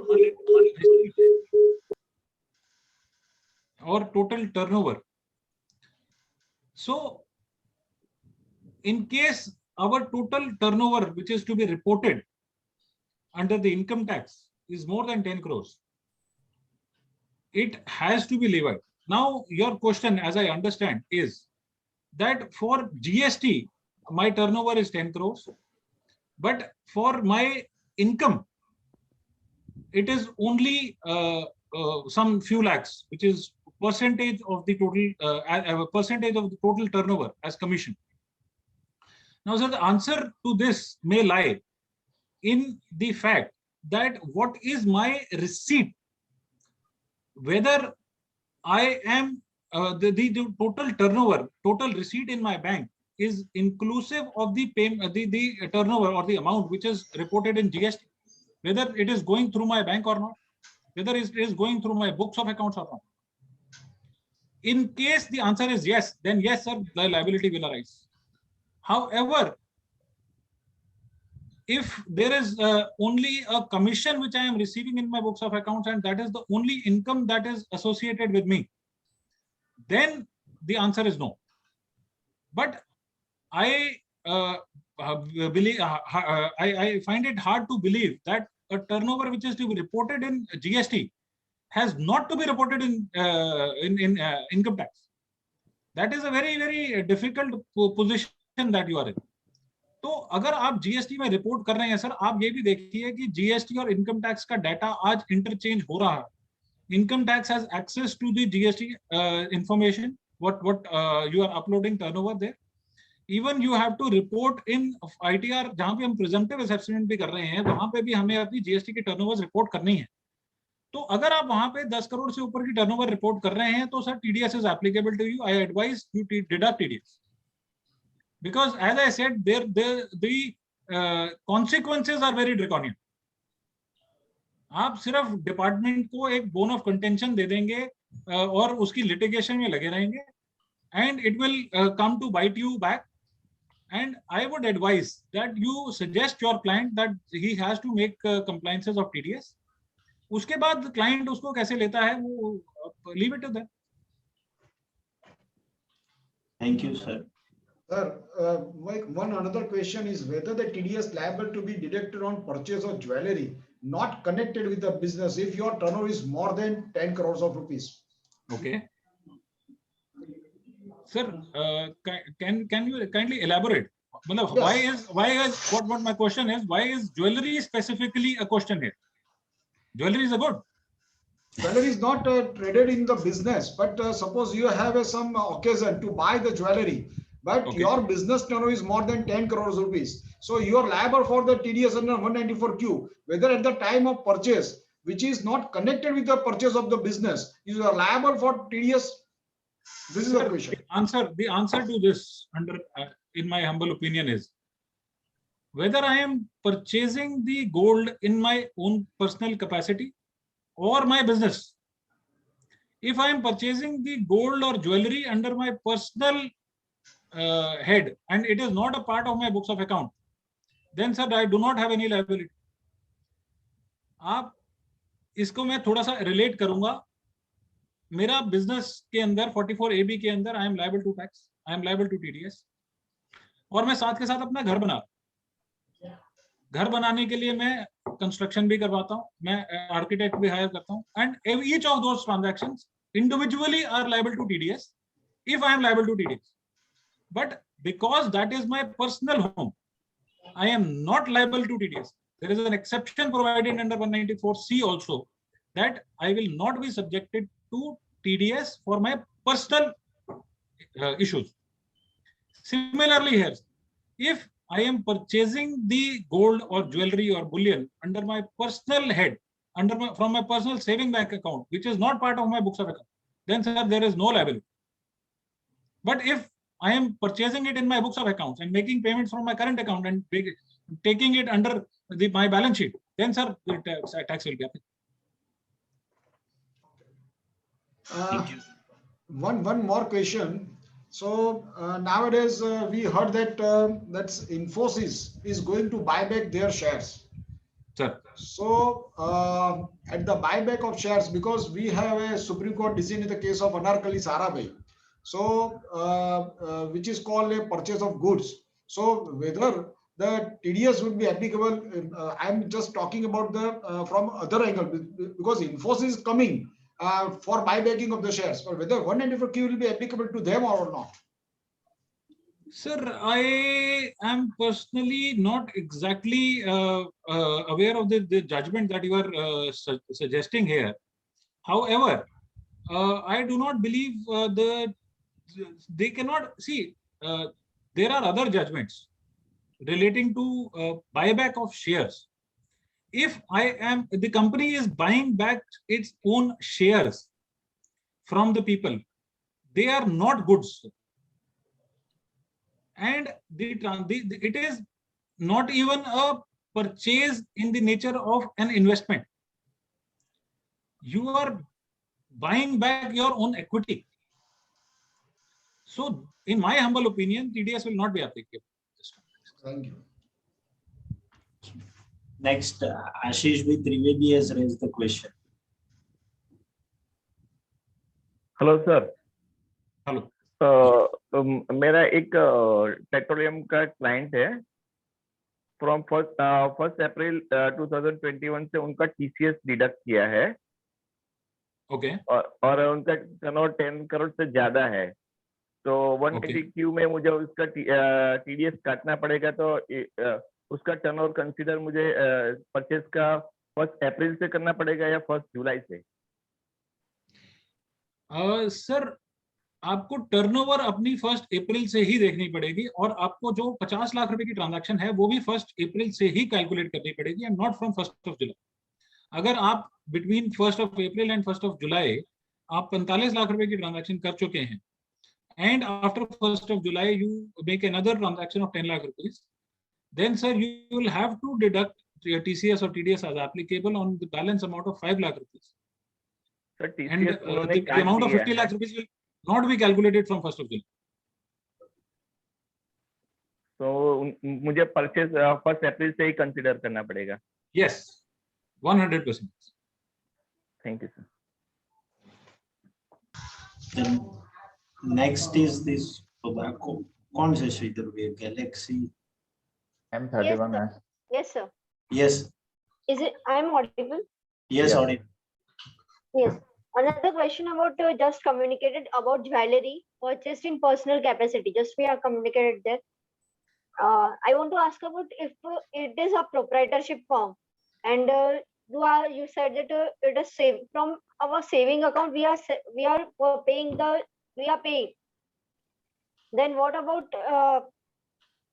or total turnover. So, in case our total turnover, which is to be reported under the income tax, is more than 10 crores, it has to be levied. Now, your question, as I understand, is that for GST, my turnover is 10 crores, but for my income, it is only some few lakhs, which is percentage of the total percentage of the total turnover as commission. Now, sir, the answer to this may lie in the fact that what is my receipt, whether I am the total turnover, total receipt in my bank is inclusive of the payment, the turnover or the amount which is reported in GST, whether it is going through my bank or not, whether it is going through my books of accounts or not. In case the answer is yes, then yes, sir, the liability will arise. However, if there is only a commission which I am receiving in my books of accounts and that is the only income that is associated with me, then the answer is no. But I believe I find it hard to believe that a turnover which is to be reported in GST has not to be reported in income tax. That is a very, very difficult position that you are in. तो अगर आप GST में report कर रहे हैं sir, आप ये भी देखिए कि जीएसटी और इनकम टैक्स का डाटा आज इंटरचेंज हो रहा है. Income tax has access to the GST information what you are uploading turnover there. Even you have to report in ITR, जहां पे हम presumptive assessment भी कर रहे हैं, वहां पे भी हमें अपनी जीएसटी की टर्नओवर रिपोर्ट करनी है. तो अगर आप वहां पे 10 करोड़ से ऊपर की टर्नओवर रिपोर्ट कर रहे हैं तो sir TDS is applicable to you. I advise you deduct TDS. Because as I said, the consequences are very draconian. आप सिर्फ डिपार्टमेंट को एक बोन ऑफ कंटेंशन दे देंगे और उसकी लिटिगेशन में लगे रहेंगे, and it will come to bite you back. And I would advise that you suggest your client that he has to make compliances of TDS. उसके बाद client उसको कैसे लेता है वो leave it to them. Thank you, sir. Sir, one another question is whether the TDS liable to be deducted on purchase of jewelry not connected with the business if your turnover is more than 10 crores of rupees. Okay. Sir, can you kindly elaborate? Yes. Why is what my question is, why is jewelry specifically a question here? Jewelry is a good. Jewelry is not traded in the business, but suppose you have some occasion to buy the jewelry, but Okay. your business turnover is more than 10 crores rupees. So you are liable for the TDS under 194Q, whether at the time of purchase, which is not connected with the purchase of the business, you are liable for TDS? This is the question. The answer to this, in my humble opinion, is whether I am purchasing the gold in my own personal capacity or my business. If I am purchasing the gold or jewelry under my personal head and it is not a part of my books of account, then sir, I do not have any liability. आप इसको मैं थोड़ा सा relate करूंगा. मेरा business के अंदर 44AB के अंदर I am liable to tax, I am liable to TDS, और मैं साथ के साथ अपना घर बना, घर बनाने के लिए मैं कंस्ट्रक्शन भी करवाता हूं, मैं आर्किटेक्ट भी हायर करता हूं, and each of those transactions individually are liable to TDS if I am liable to TDS. But because that is my personal home, I am not liable to TDS. There is an exception provided under 194C also, that I will not be subjected to TDS for my personal issues. Similarly here, if I am purchasing the gold or jewelry or bullion under my personal head, from my personal saving bank account, which is not part of my books of account, then sir, there is no liability. But if I am purchasing it in my books of accounts and making payments from my current account and taking it under my balance sheet, then sir, the tax will be applied. One more question. So nowadays we heard that that's Infosys is going to buy back their shares. Sir. So at the buyback of shares, because we have a Supreme Court decision in the case of Anarkali Sarabhai, so which is called a purchase of goods. So whether the TDS would be applicable, I'm just talking about the from other angle, because Infosys is coming for buybacking of the shares, but whether 194Q will be applicable to them or not. Sir, I am personally not exactly aware of the judgment that you are suggesting here. However, I do not believe they cannot see. There are other judgments relating to buyback of shares. If the company is buying back its own shares from the people, they are not goods. And it is not even a purchase in the nature of an investment. You are buying back your own equity. So, in my humble opinion, TDS will not be applicable. Thank you. Next, Ashish V. Trivedi has raised the question. Hello sir. Hello. मेरा एक petroleum का client है. From 1 अप्रैल 2021 से उनका TCS deduct किया है. Okay. और उनका टर्नओवर 10 करोड़ से ज्यादा है. तो 180Q में मुझे उसका TDS काटना पड़ेगा. तो उसका टर्नओवर कंसीडर मुझे परचेज का 1 अप्रैल से करना पड़ेगा या 1 जुलाई से? सर, आपको टर्नओवर अपनी 1 अप्रैल से ही देखनी पड़ेगी, और आपको जो 50 लाख रुपए की ट्रांजैक्शन है वो भी 1 अप्रैल से ही कैलकुलेट करनी पड़ेगी, एंड नॉट फ्रॉम 1 जुलाई. अगर आप बिटवीन 1 अप्रैल एंड 1 जुलाई आप 45 लाख रुपए की ट्रांजैक्शन कर चुके हैं, and after 1 July you make another transaction of 10 lakh rupees, then sir, you will have to deduct your TCS or TDS as applicable on the balance amount of 5 lakh rupees. Sir, And the amount of 50 lakh rupees will not be calculated from 1 July. So मुझे purchase 1 अप्रैल से ही consider करना पड़ेगा? Yes, 100%. Thank you, sir. Then next is this tobacco. कौन से श्रीधर भैया? Galaxy M31 है. Yes, sir. Yes. Is it? I am audible. Yes, Yeah. audible. Yes. Another question about just communicated about jewelry purchased in personal capacity. Just we are communicated there. I want to ask about if it is a proprietorship firm, and you said that it is saved from our saving account. We are paying. Then what about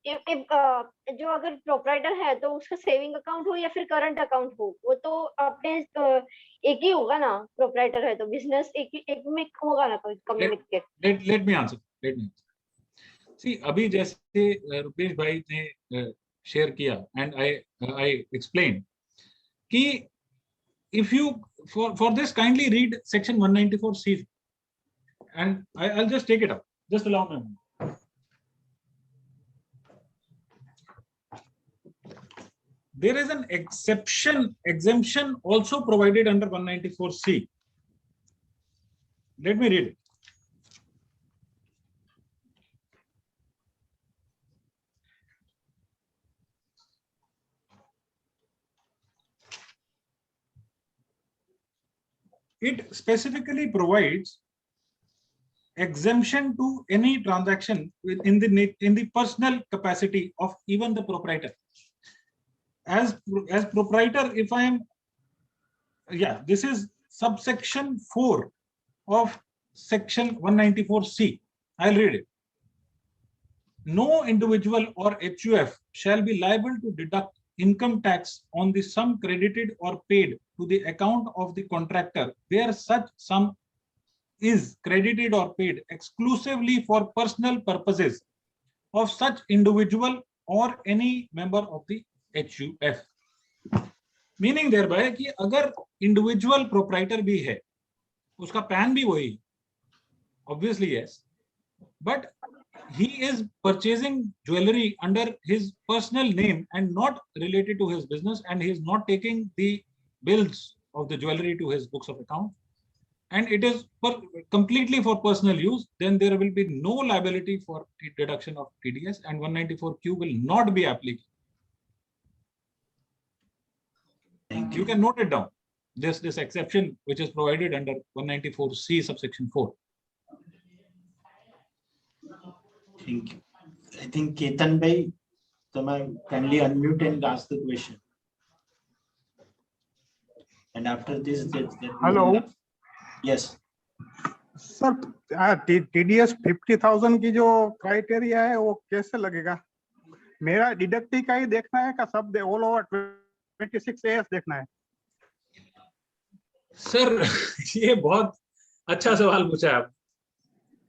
जो अगर proprietor है तो उसका saving account हो या फिर current account हो, वो तो अपने एक ही होगा ना, प्रोप्राइटर है तो बिजनेस एक में होगा ना communicate. let me answer. See, अभी जैसे रुपेश भाई ने शेयर किया and I explained कि if you for this kindly read section 194C and I'll just take it up. Just allow me a moment. There is an exemption also provided under 194C. Let me read it. It specifically provides exemption to any transaction in the personal capacity of even the proprietor. As proprietor, if I am, this is subsection 4 of section 194C. I'll read it. No individual or HUF shall be liable to deduct income tax on the sum credited or paid to the account of the contractor where such sum is credited or paid exclusively for personal purposes of such individual or any member of the HUF. Meaning thereby कि अगर individual proprietor भी है, उसका PAN भी वही, obviously yes, but he is purchasing jewelry under his personal name and not related to his business, and he is not taking the bills of the jewelry to his books of account, and it is completely for personal use, then there will be no liability for deduction of TDS, and 194Q will not be applicable. You can note it down. This exception which is provided under 194C subsection 4. Thank you. I think Ketan bhai, kindly unmute and ask the question. And after this, Hello. Yes. Sir TDS 50,000 की जो criteria है वो कैसे लगेगा? मेरा deductee का ही देखना है का सब ऑल ओवर 26 AS देखना है? सर ये बहुत अच्छा सवाल पूछा आप।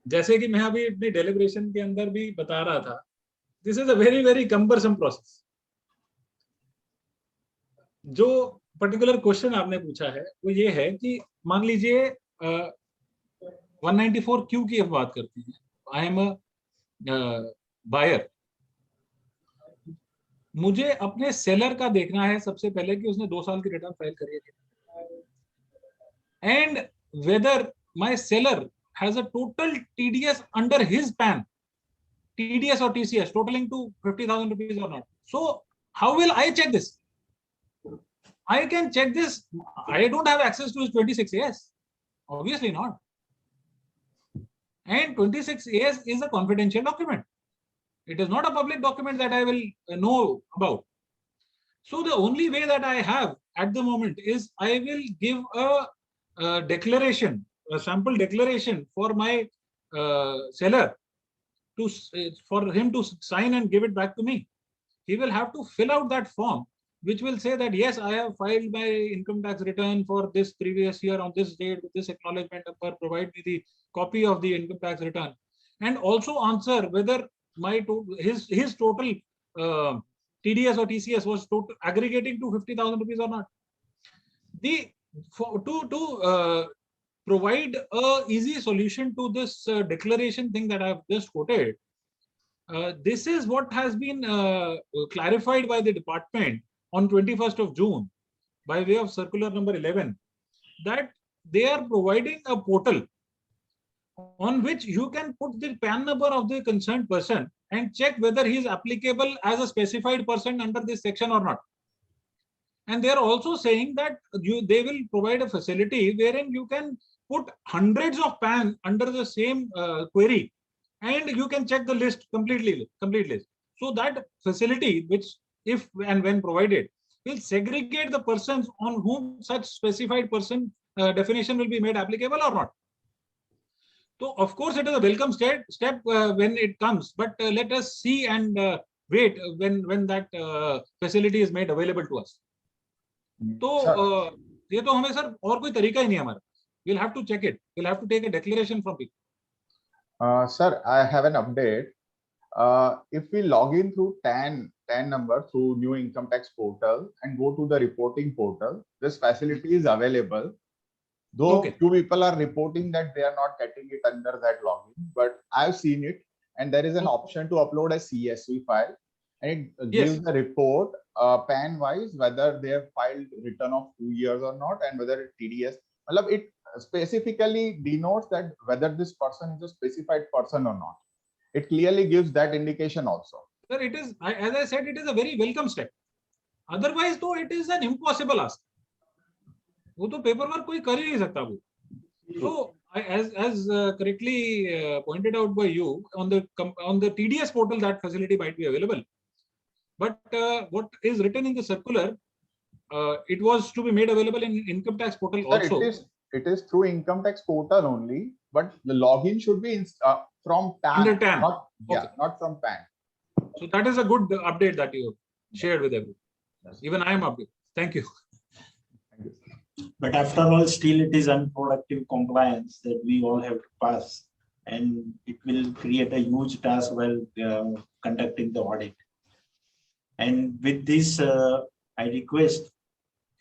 जैसे कि मैं अभी अपनी डेलिब्रेशन के अंदर भी बता रहा था, this is a very cumbersome process. जो पर्टिकुलर क्वेश्चन आपने पूछा है वो ये है कि मान लीजिए 194Q की अब बात करते हैं। आई एम अ बायर, मुझे अपने सेलर का देखना है सबसे पहले कि उसने 2 साल की रिटर्न फाइल करी है, and whether my seller has a total TDS under his PAN, TDS or TCS totaling to 50,000 rupees or not. So how will I check this? I can check this. I don't have access to his 26AS. Obviously not. And 26AS is a confidential document. It is not a public document that I will know about. So the only way that I have at the moment is I will give a declaration, a sample declaration for my seller for him to sign and give it back to me. He will have to fill out that form, which will say that yes, I have filed my income tax return for this previous year on this date with this acknowledgement number. Provide me the copy of the income tax return, and also answer whether my his total TDS or TCS was total aggregating to 50,000 rupees or not. To provide a easy solution to this declaration thing that I have just quoted, this is what has been clarified by the department on 21st of June by way of circular number 11, that they are providing a portal on which you can put the PAN number of the concerned person and check whether he is applicable as a specified person under this section or not. And they are also saying that they will provide a facility wherein you can put hundreds of PAN under the same query, and you can check the list complete list. So that facility, which if and when provided, will segregate the persons on whom such specified person definition will be made applicable or not. So of course it is a welcome step when it comes, but let us see and wait when that facility is made available to us. तो ये तो हमें sir और कोई तरीका ही नहीं है हमारा. We'll have to check it. We'll have to take a declaration from people. Sir, I have an update. If we log in through TAN number through new income tax portal and go to the reporting portal, this facility is available. Though few people are reporting that they are not getting it under that login, but I've seen it, and there is an option to upload a CSV file, and it gives the report PAN wise whether they have filed return of 2 years or not, and whether TDS. It specifically denotes that whether this person is a specified person or not. It clearly gives that indication also. Sir, it is, as I said, it is a very welcome step. Otherwise, though, it is an impossible ask. वो तो paperwork कोई कर ही नहीं सकता वो. So, as correctly pointed out by you, on the TDS portal, that facility might be available. But what is written in the circular, it was to be made available in income tax portal also. It is through income tax portal only, but the login should be from TAN. Under TAN. Not from PAN. So that is a good update that you shared with everyone. Even I am updated. Thank you. But after all, still it is unproductive compliance that we all have to pass, and it will create a huge task while conducting the audit. And with this, I request,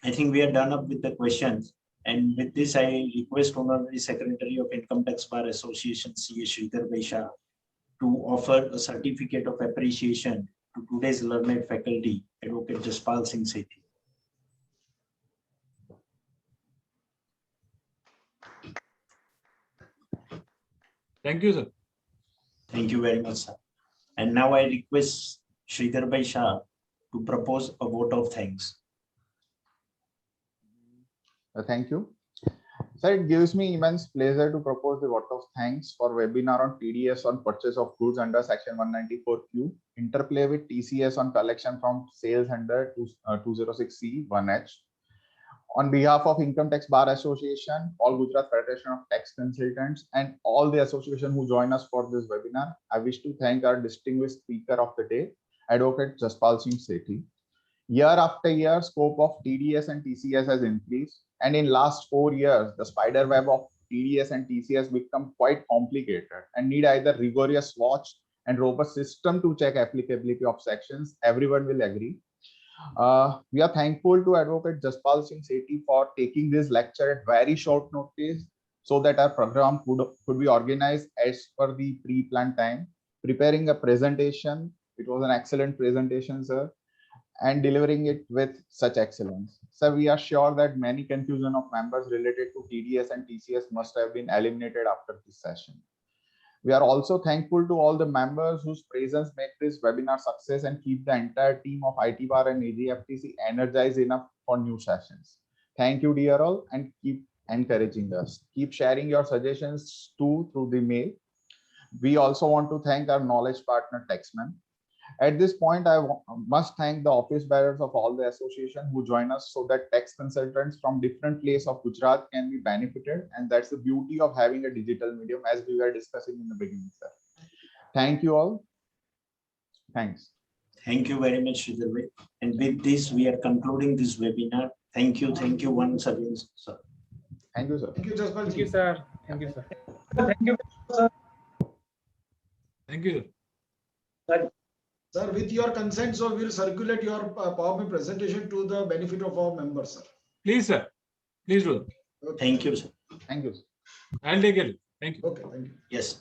I think we are done up with the questions. And with this, I request Honorary Secretary of Income Tax Bar Association, C.A. Sridhar Bhai Shah, to offer a certificate of appreciation to today's learned faculty, Advocate Jaspal Singh Sethi. Thank you, sir. Thank you very much, sir. And now I request Sridhar Bhai Shah to propose a vote of thanks. Thank you. Sir, it gives me immense pleasure to propose the vote of thanks for webinar on TDS on purchase of goods under Section 194Q, interplay with TCS on collection from sales under 206C 1H. On behalf of Income Tax Bar Association, All Gujarat Federation of Tax Consultants, and all the association who join us for this webinar, I wish to thank our distinguished speaker of the day, Advocate Jaspal Singh Sethi. Year after year, scope of TDS and TCS has increased, and in last 4 years, the spider web of TDS and TCS become quite complicated and need either rigorous watch and robust system to check applicability of sections. Everyone will agree. We are thankful to Advocate Jaspal Singh Sethi for taking this lecture at very short notice so that our program could be organized as per the pre-planned time. Preparing a presentation, it was an excellent presentation, sir, and delivering it with such excellence. So we are sure that many confusion of members related to TDS and TCS must have been eliminated after this session. We are also thankful to all the members whose presence make this webinar success and keep the entire team of IT Bar and AGFTC energized enough for new sessions. Thank you, dear all, and keep encouraging us. Keep sharing your suggestions too through the mail. We also want to thank our knowledge partner, Taxman. At this point, I must thank the office bearers of all the association who join us so that tax consultants from different places of Gujarat can be benefited. And that's the beauty of having a digital medium, as we were discussing in the beginning, sir. Thank you all. Thanks. Thank you very much, Sridhar Bhai. And with this, we are concluding this webinar. Thank you once again, sir. Thank you, sir. Thank you, Jaspal. Thank you, sir. Thank you, sir. Thank you, sir. Thank you. Sir, with your consent, so we'll circulate your PowerPoint presentation to the benefit of our members, sir. Please, sir. Please do. Okay. Thank you, sir. Thank you, sir. I'll take it. Thank you. Okay, thank you. Yes.